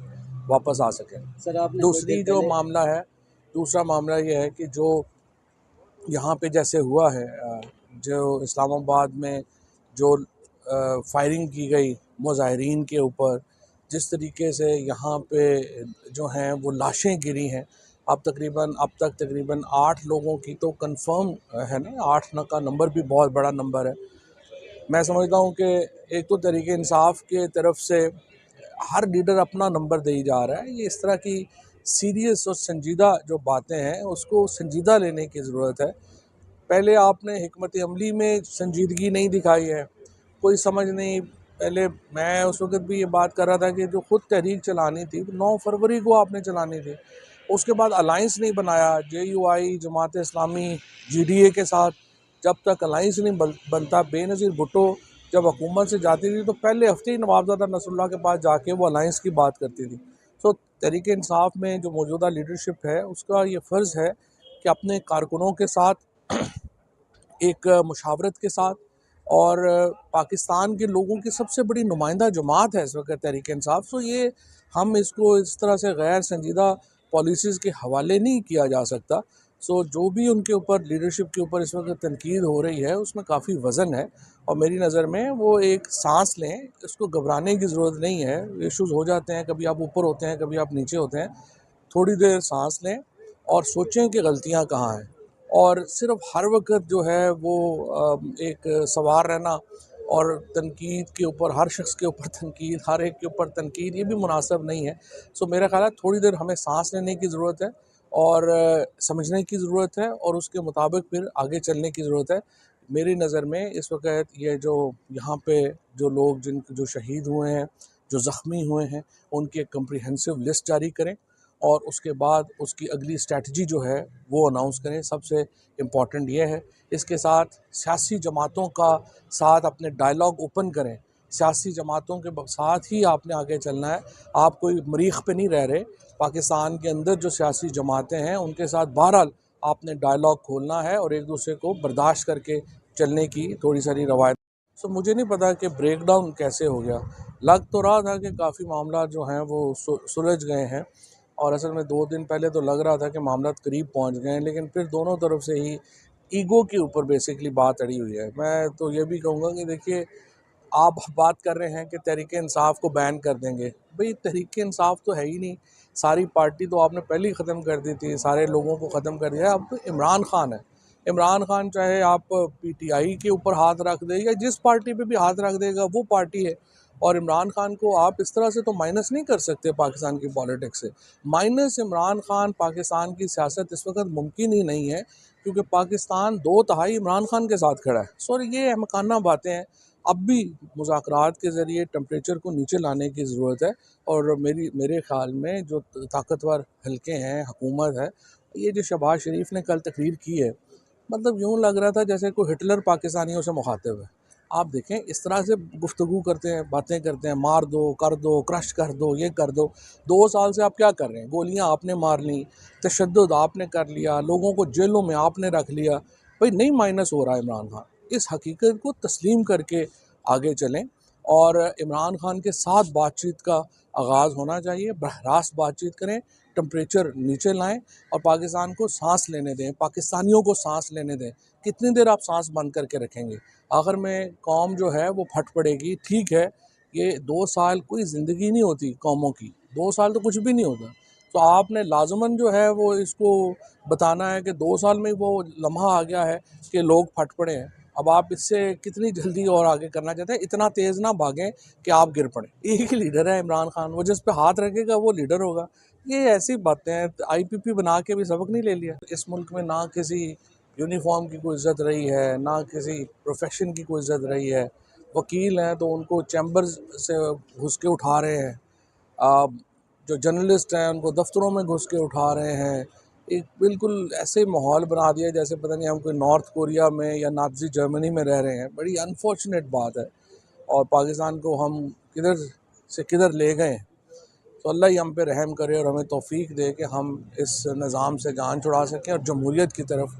वापस आ सकें। सर आपने कुछ देर दूसरी जो पहले मामला है दूसरा मामला ये है कि जो यहाँ पे जैसे हुआ है, जो इस्लामाबाद में जो फायरिंग की गई मुजाहिरीन के ऊपर, जिस तरीके से यहाँ पे जो हैं वो लाशें गिरी हैं। अब तक तकरीबन 8 लोगों की तो कंफर्म है ना, 8 का नंबर भी बहुत बड़ा नंबर है। मैं समझता हूँ कि एक तो तहरीक इंसाफ के तरफ से हर लीडर अपना नंबर दे ही जा रहा है। ये इस तरह की सीरियस और संजीदा जो बातें हैं उसको संजीदा लेने की ज़रूरत है। पहले आपने हिकमत अमली में संजीदगी नहीं दिखाई है, कोई समझ नहीं। पहले मैं उस वक़्त भी ये बात कर रहा था कि जो खुद तहरीक चलानी थी 9 फरवरी को आपने चलानी थी। उसके बाद अलायंस नहीं बनाया जेयूआई, जमात इस्लामी, जीडीए के साथ। जब तक अलायंस नहीं बनता, बेनज़ीर भुट्टो जब हुकूमत से जाती थी तो पहले हफ्ते ही नवाबज़ादा नसरुल्लाह के पास जाके वो अलायंस की बात करती थी। सो तहरीक इंसाफ में जो मौजूदा लीडरशिप है उसका ये फ़र्ज़ है कि अपने कारकुनों के साथ एक मुशावरत के साथ, और पाकिस्तान के लोगों की सबसे बड़ी नुमाइंदा जमात है इस वक्त तहरीक इंसाफ। सो ये हम इसको इस तरह से गैर संजीदा पॉलिसीज़ के हवाले नहीं किया जा सकता। सो जो भी उनके ऊपर लीडरशिप के ऊपर इस वक्त तनकीद हो रही है उसमें काफ़ी वज़न है, और मेरी नज़र में वो एक सांस लें, इसको घबराने की ज़रूरत नहीं है। इश्यूज़ हो जाते हैं, कभी आप ऊपर होते हैं, कभी आप नीचे होते हैं। थोड़ी देर सांस लें और सोचें कि गलतियाँ कहाँ हैं, और सिर्फ हर वक्त जो है वो एक सवार रहना और तनकीद के ऊपर, हर शख्स के ऊपर तनकीद, हर एक के ऊपर तनकीद, ये भी मुनासिब नहीं है। सो मेरा ख्याल है थोड़ी देर हमें सांस लेने की ज़रूरत है, और समझने की ज़रूरत है, और उसके मुताबिक फिर आगे चलने की ज़रूरत है। मेरी नज़र में इस वक्त ये जो यहाँ पे जो लोग जो शहीद हुए हैं, जो ज़ख्मी हुए हैं, उनकी एक कम्प्रिहेंसिव लिस्ट जारी करें, और उसके बाद उसकी अगली स्ट्रेटजी जो है वो अनाउंस करें। सबसे इम्पॉर्टेंट ये है। इसके साथ सियासी जमातों का साथ अपने डायलॉग ओपन करें। सियासी जमातों के साथ ही आपने आगे चलना है। आप कोई मरीख पे नहीं रह रहे। पाकिस्तान के अंदर जो सियासी जमातें हैं उनके साथ बहरहाल आपने डायलॉग खोलना है और एक दूसरे को बर्दाश्त करके चलने की थोड़ी सारी रवायत। सो मुझे नहीं पता कि ब्रेक डाउन कैसे हो गया। लग तो रहा था कि काफ़ी मामला जो हैं वो सुलझ गए हैं, और असल में 2 दिन पहले तो लग रहा था कि मामला करीब पहुंच गए हैं, लेकिन फिर दोनों तरफ से ही ईगो के ऊपर बेसिकली बात अड़ी हुई है। मैं तो ये भी कहूँगा कि देखिए, आप बात कर रहे हैं कि तहरीक-ए-इंसाफ को बैन कर देंगे। भई तहरीक-ए-इंसाफ तो है ही नहीं, सारी पार्टी तो आपने पहले ही ख़त्म कर दी थी, सारे लोगों को ख़त्म कर दिया। अब तो इमरान खान है। इमरान खान चाहे आप पीटीआई के ऊपर हाथ रख दें या जिस पार्टी पे भी हाथ रख देगा वो पार्टी है, और इमरान खान को आप इस तरह से तो माइनस नहीं कर सकते पाकिस्तान की पॉलिटिक्स से। माइनस इमरान खान पाकिस्तान की सियासत इस वक़्त मुमकिन ही नहीं है, क्योंकि पाकिस्तान 2/3 इमरान खान के साथ खड़ा है। सो ये अहमकाना बातें हैं। अब भी मुज़ाकरात के ज़रिए टेम्परेचर को नीचे लाने की ज़रूरत है, और मेरे ख़्याल में जो ताकतवर हलके हैं, हुकूमत है, ये जो शहबाज शरीफ ने कल तकरीर की है, मतलब यूँ लग रहा था जैसे कोई हिटलर पाकिस्तानियों से मुखातिब है। आप देखें इस तरह से गुफ्तगू करते हैं, बातें करते हैं, मार दो, कर दो, क्रश कर दो, ये कर दो। 2 साल से आप क्या कर रहे हैं? गोलियाँ आपने मार लीं, तशद्दुद आपने कर लिया, लोगों को जेलों में आपने रख लिया। भाई नहीं माइनस हो रहा है इमरान खान। इस हकीकत को तस्लीम करके आगे चलें, और इमरान खान के साथ बातचीत का आगाज़ होना चाहिए। बरह रास्त बातचीत करें, टेम्परेचर नीचे लाएं और पाकिस्तान को सांस लेने दें, पाकिस्तानियों को सांस लेने दें। कितनी देर आप सांस बंद करके रखेंगे? आखिर में कौम जो है वो फट पड़ेगी। ठीक है, ये 2 साल कोई ज़िंदगी नहीं होती कौमों की, 2 साल तो कुछ भी नहीं होता। तो आपने लाज़िमन जो है वो इसको बताना है कि 2 साल में वो लम्हा आ गया है कि लोग फट पड़े हैं। अब आप इससे कितनी जल्दी और आगे करना चाहते हैं? इतना तेज़ ना भागें कि आप गिर पड़ें। एक ही लीडर है इमरान खान, वो जिस पे हाथ रखेगा वो लीडर होगा। ये ऐसी बातें हैं, आईपीपी बना के भी सबक नहीं ले लिया। इस मुल्क में ना किसी यूनिफॉर्म की कोई इज़्ज़त रही है, ना किसी प्रोफेशन की कोई इज़्ज़त रही है। वकील हैं तो उनको चैम्बर्स से घुस के उठा रहे हैं, जो जर्नलिस्ट हैं उनको दफ्तरों में घुस के उठा रहे हैं। एक बिल्कुल ऐसे माहौल बना दिया जैसे पता नहीं हम कोई नॉर्थ कोरिया में या नाज़ी जर्मनी में रह रहे हैं। बड़ी अनफॉर्चुनेट बात है, और पाकिस्तान को हम किधर से किधर ले गए। तो अल्लाह ही हम पे रहम करे और हमें तौफीक दे कि हम इस निज़ाम से जान छुड़ा सकें और जमहूरियत की तरफ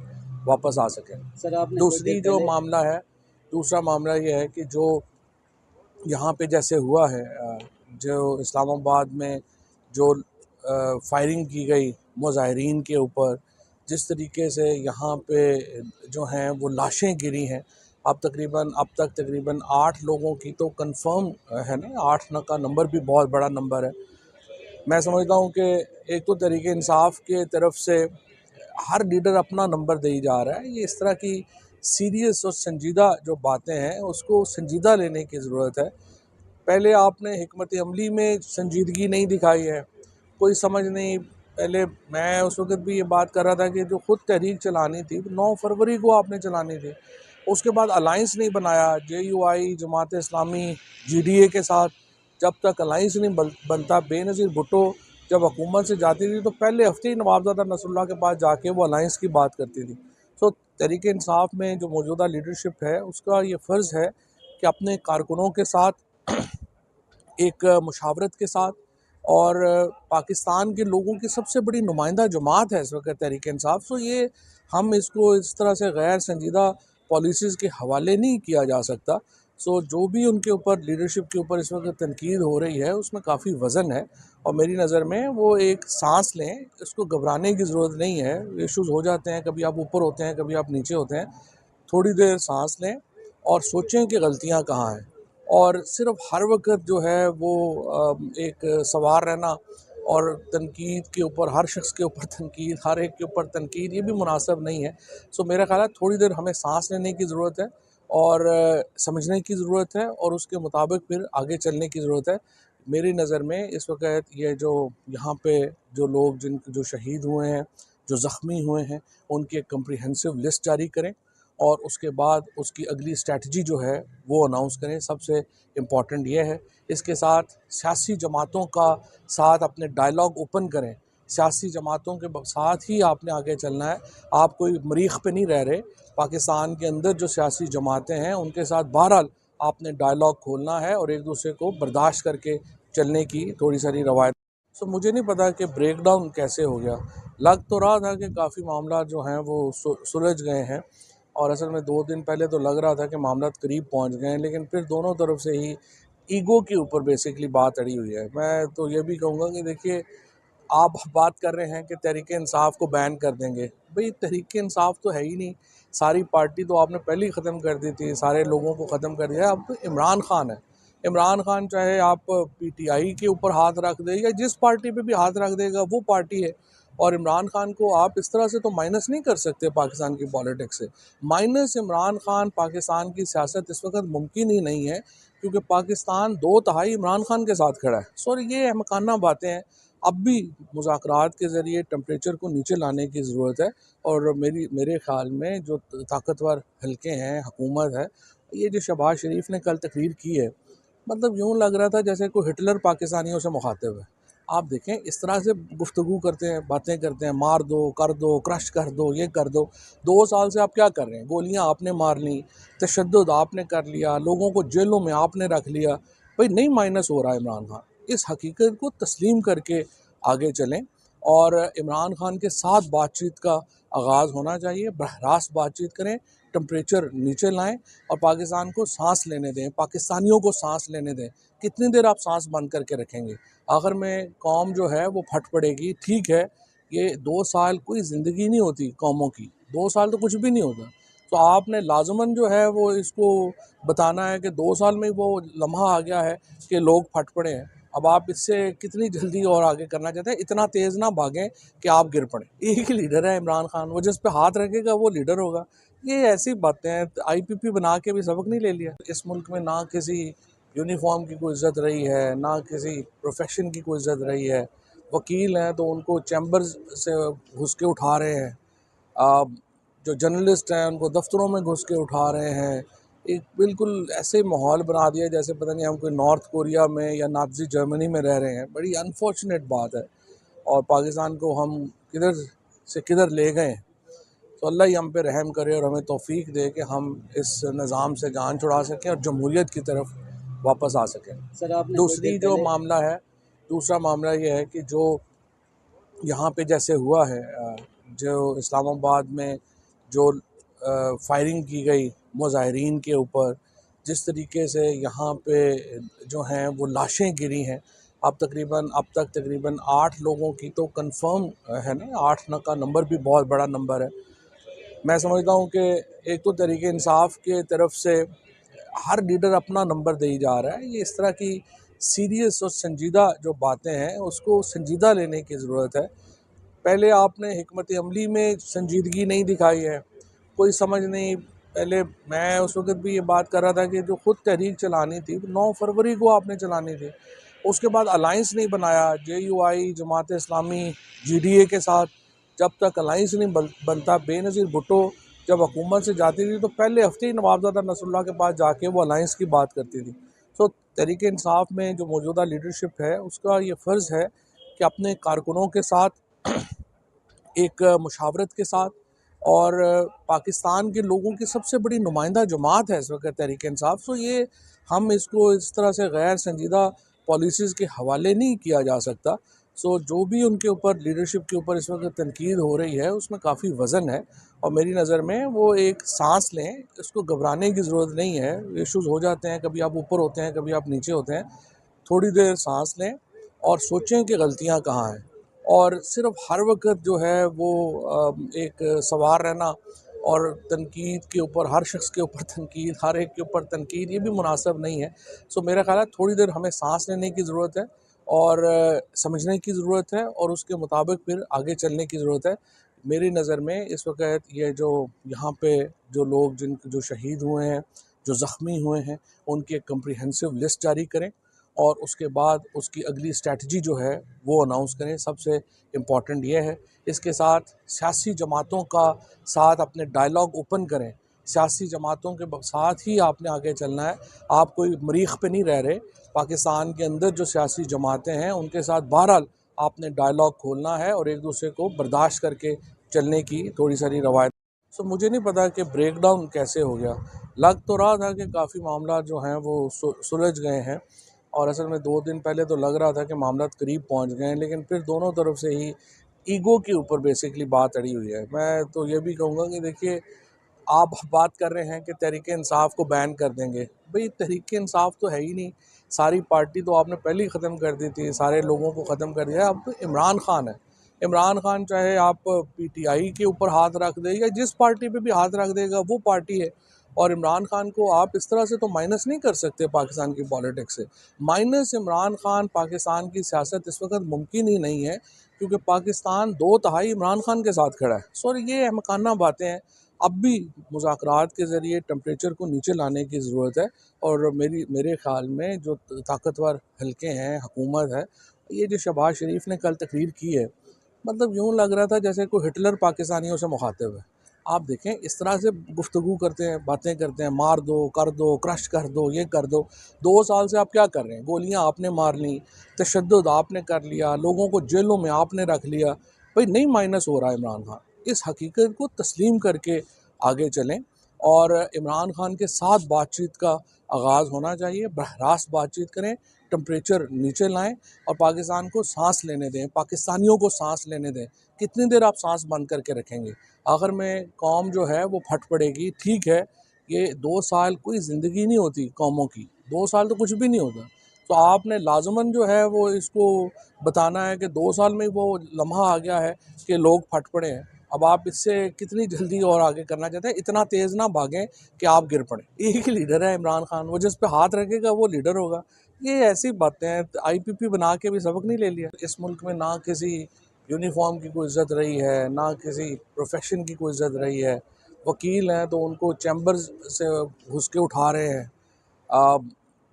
वापस आ सकें। सर आपने कुछ देर दूसरी जो पहले मामला है दूसरा मामला ये है कि जो यहाँ पे जैसे हुआ है, जो इस्लामाबाद में जो फायरिंग की गई मुजाहिरीन के ऊपर, जिस तरीके से यहाँ पे जो हैं वो लाशें गिरी हैं। अब तक तकरीबन 8 लोगों की तो कंफर्म है ना, 8 का नंबर भी बहुत बड़ा नंबर है। मैं समझता हूँ कि एक तो तहरीक इंसाफ के तरफ से हर लीडर अपना नंबर दे ही जा रहा है। ये इस तरह की सीरियस और संजीदा जो बातें हैं उसको संजीदा लेने की ज़रूरत है। पहले आपने हिकमत अमली में संजीदगी नहीं दिखाई है, कोई समझ नहीं। पहले मैं उस वक़्त भी ये बात कर रहा था कि जो ख़ुद तहरीक चलानी थी 9 फरवरी को आपने चलानी थी। उसके बाद अलायंस नहीं बनाया जेयूआई, जमात इस्लामी, जीडीए के साथ। जब तक अलायंस नहीं बनता, बेनज़ीर भुट्टो जब हुकूमत से जाती थी तो पहले हफ्ते ही नवाबज़ादा नसरुल्लाह के पास जाके वो अलायंस की बात करती थी। तो तहरीक इंसाफ में जो मौजूदा लीडरशिप है उसका ये फ़र्ज़ है कि अपने कारकुनों के साथ एक मुशावरत के साथ, और पाकिस्तान के लोगों की सबसे बड़ी नुमाइंदा जमात है इस वक्त तहरीक इंसाफ। तो ये हम इसको इस तरह से गैर संजीदा पॉलिसीज़ के हवाले नहीं किया जा सकता। सो जो भी उनके ऊपर लीडरशिप के ऊपर इस वक्त तनकीद हो रही है उसमें काफ़ी वज़न है, और मेरी नज़र में वो एक सांस लें, इसको घबराने की ज़रूरत नहीं है। इश्यूज़ हो जाते हैं, कभी आप ऊपर होते हैं, कभी आप नीचे होते हैं। थोड़ी देर सांस लें और सोचें कि गलतियाँ कहाँ हैं, और सिर्फ हर वक्त जो है वो एक सवार रहना और तनकीद के ऊपर, हर शख्स के ऊपर तनकीद, हर एक के ऊपर तनकीद, ये भी मुनासिब नहीं है। सो मेरा ख़्याल है थोड़ी देर हमें सांस लेने की ज़रूरत है, और समझने की ज़रूरत है, और उसके मुताबिक फिर आगे चलने की ज़रूरत है। मेरी नज़र में इस वक्त ये जो यहाँ पे जो लोग जो शहीद हुए हैं, जो ज़ख्मी हुए हैं, उनकी एक कम्प्रिहेंसिव लिस्ट जारी करें, और उसके बाद उसकी अगली स्ट्रैटेजी जो है वो अनाउंस करें। सबसे इम्पॉर्टेंट ये है। इसके साथ सियासी जमातों का साथ अपने डायलॉग ओपन करें। सियासी जमातों के साथ ही आपने आगे चलना है। आप कोई मरीख पे नहीं रह रहे। पाकिस्तान के अंदर जो सियासी जमातें हैं उनके साथ बहरहाल आपने डायलॉग खोलना है और एक दूसरे को बर्दाश्त करके चलने की थोड़ी सारी रवायत। सो मुझे नहीं पता कि ब्रेक डाउन कैसे हो गया। लग तो रहा था कि काफ़ी मामला जो हैं वो सुलझ गए हैं, और असल में 2 दिन पहले तो लग रहा था कि मामला करीब पहुंच गए हैं, लेकिन फिर दोनों तरफ से ही ईगो के ऊपर बेसिकली बात अड़ी हुई है। मैं तो ये भी कहूँगा कि देखिए, आप बात कर रहे हैं कि तहरीक इंसाफ को बैन कर देंगे। भाई तहरीक इंसाफ तो है ही नहीं, सारी पार्टी तो आपने पहले ही ख़त्म कर दी थी, सारे लोगों को ख़त्म कर दिया। अब तो इमरान खान है। इमरान खान चाहे आप पीटीआई के ऊपर हाथ रख दे या जिस पार्टी पे भी हाथ रख देगा वो पार्टी है, और इमरान खान को आप इस तरह से तो माइनस नहीं कर सकते पाकिस्तान की पॉलिटिक्स से। माइनस इमरान खान पाकिस्तान की सियासत इस वक्त मुमकिन ही नहीं है, क्योंकि पाकिस्तान 2/3 इमरान खान के साथ खड़ा है। सॉरी, ये अहमकाना बातें हैं। अब भी मुज़ाकरात के ज़रिए टेम्परेचर को नीचे लाने की ज़रूरत है, और मेरे ख़्याल में जो ताकतवर हलके हैं, हुकूमत है, ये जो शहबाज शरीफ ने कल तकरीर की है, मतलब यूँ लग रहा था जैसे कोई हिटलर पाकिस्तानियों से मुखातिब है। आप देखें इस तरह से गुफ्तगू करते हैं, बातें करते हैं, मार दो, कर दो, क्रश कर दो, ये कर दो। 2 साल से आप क्या कर रहे हैं? गोलियाँ आपने मार लीं, तशद्दुद आपने कर लिया, लोगों को जेलों में आपने रख लिया। भाई नहीं माइनस हो रहा है इमरान खान। इस हकीकत को तस्लीम करके आगे चलें, और इमरान खान के साथ बातचीत का आगाज़ होना चाहिए। बरह रास्त बातचीत करें, टेम्परेचर नीचे लाएं और पाकिस्तान को सांस लेने दें, पाकिस्तानियों को सांस लेने दें। कितनी देर आप सांस बंद करके रखेंगे? आखिर में कौम जो है वो फट पड़ेगी। ठीक है, ये 2 साल कोई ज़िंदगी नहीं होती कौमों की, 2 साल तो कुछ भी नहीं होता। तो आपने लाज़िमन जो है वो इसको बताना है कि 2 साल में वो लम्हा आ गया है कि लोग फट पड़े हैं। अब आप इससे कितनी जल्दी और आगे करना चाहते हैं? इतना तेज़ ना भागें कि आप गिर पड़ें। एक ही लीडर है इमरान खान, वो जिस पे हाथ रखेगा वो लीडर होगा। ये ऐसी बातें हैं, आईपीपी बना के भी सबक नहीं ले लिया। इस मुल्क में ना किसी यूनिफॉर्म की कोई इज़्ज़त रही है, ना किसी प्रोफेशन की कोई इज़्ज़त रही है। वकील हैं तो उनको चैम्बर्स से घुस के उठा रहे हैं, जो जर्नलिस्ट हैं उनको दफ्तरों में घुस के उठा रहे हैं। एक बिल्कुल ऐसे माहौल बना दिया जैसे पता नहीं हम कोई नॉर्थ कोरिया में या नाज़ी जर्मनी में रह रहे हैं। बड़ी अनफॉर्चुनेट बात है, और पाकिस्तान को हम किधर से किधर ले गए हैं। तो अल्लाह ही हम पे रहम करे और हमें तौफीक दे कि हम इस निज़ाम से जान छुड़ा सकें और जमहूरियत की तरफ वापस आ सकें। सर आपने दूसरी जो मामला है दूसरा मामला ये है कि जो यहाँ पे जैसे हुआ है, जो इस्लामाबाद में जो फायरिंग की गई मुजाहिरीन के ऊपर, जिस तरीके से यहाँ पे जो हैं वो लाशें गिरी हैं। अब तक तकरीबन 8 लोगों की तो कंफर्म है ना, 8 का नंबर भी बहुत बड़ा नंबर है। मैं समझता हूँ कि एक तो तहरीक इंसाफ के तरफ से हर लीडर अपना नंबर दे ही जा रहा है। ये इस तरह की सीरियस और संजीदा जो बातें हैं उसको संजीदा लेने की ज़रूरत है। पहले आपने हिकमत अमली में संजीदगी नहीं दिखाई है, कोई समझ नहीं। पहले मैं उस वक्त भी ये बात कर रहा था कि जो खुद तहरीक चलानी थी 9 फरवरी को आपने चलानी थी। उसके बाद अलाइंस नहीं बनाया JUI जमात इस्लामी GDA के साथ। जब तक अलाइंस नहीं बनता, बेनज़ीर भुट्टो जब हुकूमत से जाती थी तो पहले हफ्ते ही नवाबजादा नसरुल्लाह के पास जाके वो अलाइंस की बात करती थी। तो तहरीक इंसाफ में जो मौजूदा लीडरशिप है उसका ये फ़र्ज़ है कि अपने कारकुनों के साथ एक मुशावरत के साथ, और पाकिस्तान के लोगों की सबसे बड़ी नुमाइंदा जमात है इस वक्त तहरीक इंसाफ। तो ये हम इसको इस तरह से गैर संजीदा पॉलिसीज़ के हवाले नहीं किया जा सकता। सो जो भी उनके ऊपर लीडरशिप के ऊपर इस वक्त तनकीद हो रही है उसमें काफ़ी वज़न है, और मेरी नज़र में वो एक सांस लें, इसको घबराने की ज़रूरत नहीं है। इश्यूज़ हो जाते हैं, कभी आप ऊपर होते हैं, कभी आप नीचे होते हैं। थोड़ी देर सांस लें और सोचें कि गलतियाँ कहाँ हैं, और सिर्फ हर वक्त जो है वो एक सवार रहना और तनकीद के ऊपर, हर शख्स के ऊपर तनकीद, हर एक के ऊपर तनकीद, ये भी मुनासिब नहीं है। सो मेरा ख्याल है थोड़ी देर हमें सांस लेने की ज़रूरत है, और समझने की ज़रूरत है, और उसके मुताबिक फिर आगे चलने की ज़रूरत है। मेरी नज़र में इस वक्त ये जो यहाँ पे जो लोग जो शहीद हुए हैं, जो ज़ख्मी हुए हैं, उनकी एक कम्प्रिहेंसिव लिस्ट जारी करें, और उसके बाद उसकी अगली स्ट्रैटेजी जो है वो अनाउंस करें। सबसे इम्पॉर्टेंट ये है। इसके साथ सियासी जमातों का साथ अपने डायलॉग ओपन करें। सियासी जमातों के साथ ही आपने आगे चलना है। आप कोई मरीख पे नहीं रह रहे। पाकिस्तान के अंदर जो सियासी जमातें हैं उनके साथ बहरहाल आपने डायलॉग खोलना है और एक दूसरे को बर्दाश्त करके चलने की थोड़ी सारी रवायत। सो मुझे नहीं पता कि ब्रेक डाउन कैसे हो गया। लग तो रहा था कि काफ़ी मामला जो हैं वो सुलझ गए हैं, और असल में 2 दिन पहले तो लग रहा था कि मामला करीब पहुंच गए हैं, लेकिन फिर दोनों तरफ से ही ईगो के ऊपर बेसिकली बात अड़ी हुई है। मैं तो ये भी कहूँगा कि देखिए, आप बात कर रहे हैं कि तहरीक इंसाफ को बैन कर देंगे। भाई तहरीक इंसाफ तो है ही नहीं, सारी पार्टी तो आपने पहले ही ख़त्म कर दी थी, सारे लोगों को ख़त्म कर दिया। अब तो इमरान खान है, इमरान खान चाहे आप पीटीआई के ऊपर हाथ रख दे या जिस पार्टी पे भी हाथ रख देगा वो पार्टी है। और इमरान खान को आप इस तरह से तो माइनस नहीं कर सकते पाकिस्तान की पॉलिटिक्स से। माइनस इमरान खान पाकिस्तान की सियासत इस वक्त मुमकिन ही नहीं है, क्योंकि पाकिस्तान 2/3 इमरान खान के साथ खड़ा है। सो ये अहमकाना बातें हैं। अब भी मुज़ाकरात के ज़रिए टेम्परेचर को नीचे लाने की ज़रूरत है, और मेरे ख़्याल में जो ताकतवर हलके हैं, हुकूमत है, ये जो शहबाज शरीफ ने कल तकरीर की है, मतलब यूँ लग रहा था जैसे कोई हिटलर पाकिस्तानियों से मुखातिब है। आप देखें इस तरह से गुफ्तगू करते हैं, बातें करते हैं, मार दो, कर दो, क्रश कर दो, ये कर दो। 2 साल से आप क्या कर रहे हैं? गोलियाँ आपने मार ली, तशद्दुद आपने कर लिया, लोगों को जेलों में आपने रख लिया। भाई नहीं माइनस हो रहा है इमरान खान। इस हकीकत को तस्लीम करके आगे चलें, और इमरान खान के साथ बातचीत का आगाज़ होना चाहिए। बरह रास्त बातचीत करें, टेम्परेचर नीचे लाएं और पाकिस्तान को सांस लेने दें, पाकिस्तानियों को सांस लेने दें। कितनी देर आप सांस बंद करके रखेंगे? आखिर में कौम जो है वो फट पड़ेगी। ठीक है, ये 2 साल कोई ज़िंदगी नहीं होती कौमों की, 2 साल तो कुछ भी नहीं होता। तो आपने लाज़िमन जो है वो इसको बताना है कि 2 साल में वो लम्हा आ गया है कि लोग फट पड़े हैं। अब आप इससे कितनी जल्दी और आगे करना चाहते हैं? इतना तेज़ ना भागें कि आप गिर पड़ें। एक ही लीडर है इमरान खान, वो जिस पे हाथ रखेगा वो लीडर होगा। ये ऐसी बातें हैं, आईपीपी बना के भी सबक नहीं ले लिया। इस मुल्क में ना किसी यूनिफॉर्म की कोई इज़्ज़त रही है, ना किसी प्रोफेशन की कोई इज़्ज़त रही है। वकील हैं तो उनको चैम्बर्स से घुस के उठा रहे हैं,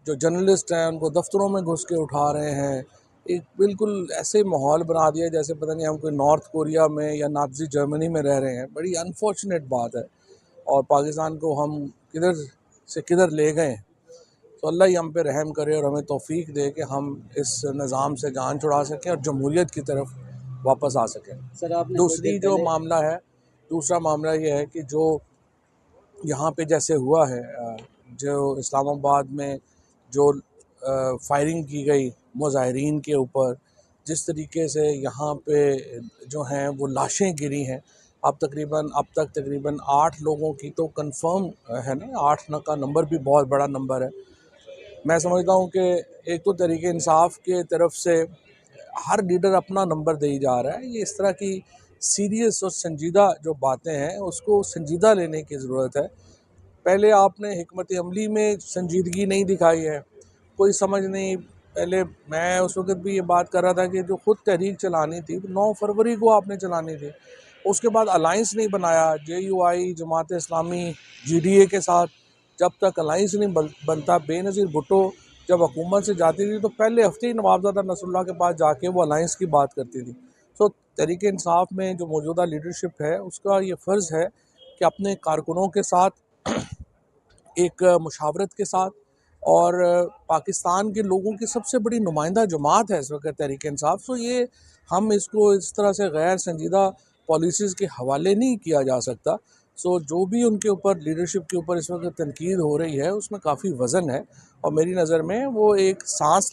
जो जर्नलिस्ट हैं उनको दफ्तरों में घुस के उठा रहे हैं। एक बिल्कुल ऐसे माहौल बना दिया जैसे पता नहीं हम कोई नॉर्थ कोरिया में या नाज़ी जर्मनी में रह रहे हैं। बड़ी अनफॉर्चुनेट बात है, और पाकिस्तान को हम किधर से किधर ले गए हैं। तो अल्लाह ही हम पे रहम करे और हमें तौफीक दे कि हम इस निज़ाम से जान छुड़ा सकें और जमहूरियत की तरफ वापस आ सकें। सर आपने कुछ देर दूसरी जो पहले मामला है दूसरा मामला ये है कि जो यहाँ पे जैसे हुआ है, जो इस्लामाबाद में जो फायरिंग की गई मुजाहिरीन के ऊपर, जिस तरीके से यहाँ पे जो हैं वो लाशें गिरी हैं। अब तक तकरीबन 8 लोगों की तो कंफर्म है ना, 8 का नंबर भी बहुत बड़ा नंबर है। मैं समझता हूँ कि एक तो तहरीक इंसाफ के तरफ से हर लीडर अपना नंबर दे ही जा रहा है। ये इस तरह की सीरियस और संजीदा जो बातें हैं उसको संजीदा लेने की ज़रूरत है। पहले आपने हिकमत अमली में संजीदगी नहीं दिखाई है, कोई समझ नहीं। पहले मैं उस वक़्त भी ये बात कर रहा था कि जो खुद तहरीक चलानी थी 9 फरवरी को आपने चलानी थी। उसके बाद अलायंस नहीं बनाया जेयूआई, जमात इस्लामी, जीडीए के साथ। जब तक अलायंस नहीं बनता, बेनज़ीर भुट्टो जब हुकूमत से जाती थी तो पहले हफ्ते ही नवाबज़ादा नसरुल्लाह के पास जाके वो अलायंस की बात करती थी। सो तहरीक इंसाफ में जो मौजूदा लीडरशिप है उसका ये फ़र्ज़ है कि अपने कारकुनों के साथ एक मुशावरत के साथ, और पाकिस्तान के लोगों की सबसे बड़ी नुमाइंदा जमात है इस वक्त तहरीक इंसाफ। सो ये हम इसको इस तरह से गैर संजीदा पॉलिसीज़ के हवाले नहीं किया जा सकता। सो जो भी उनके ऊपर लीडरशिप के ऊपर इस वक्त तनकीद हो रही है उसमें काफ़ी वज़न है, और मेरी नज़र में वो एक सांस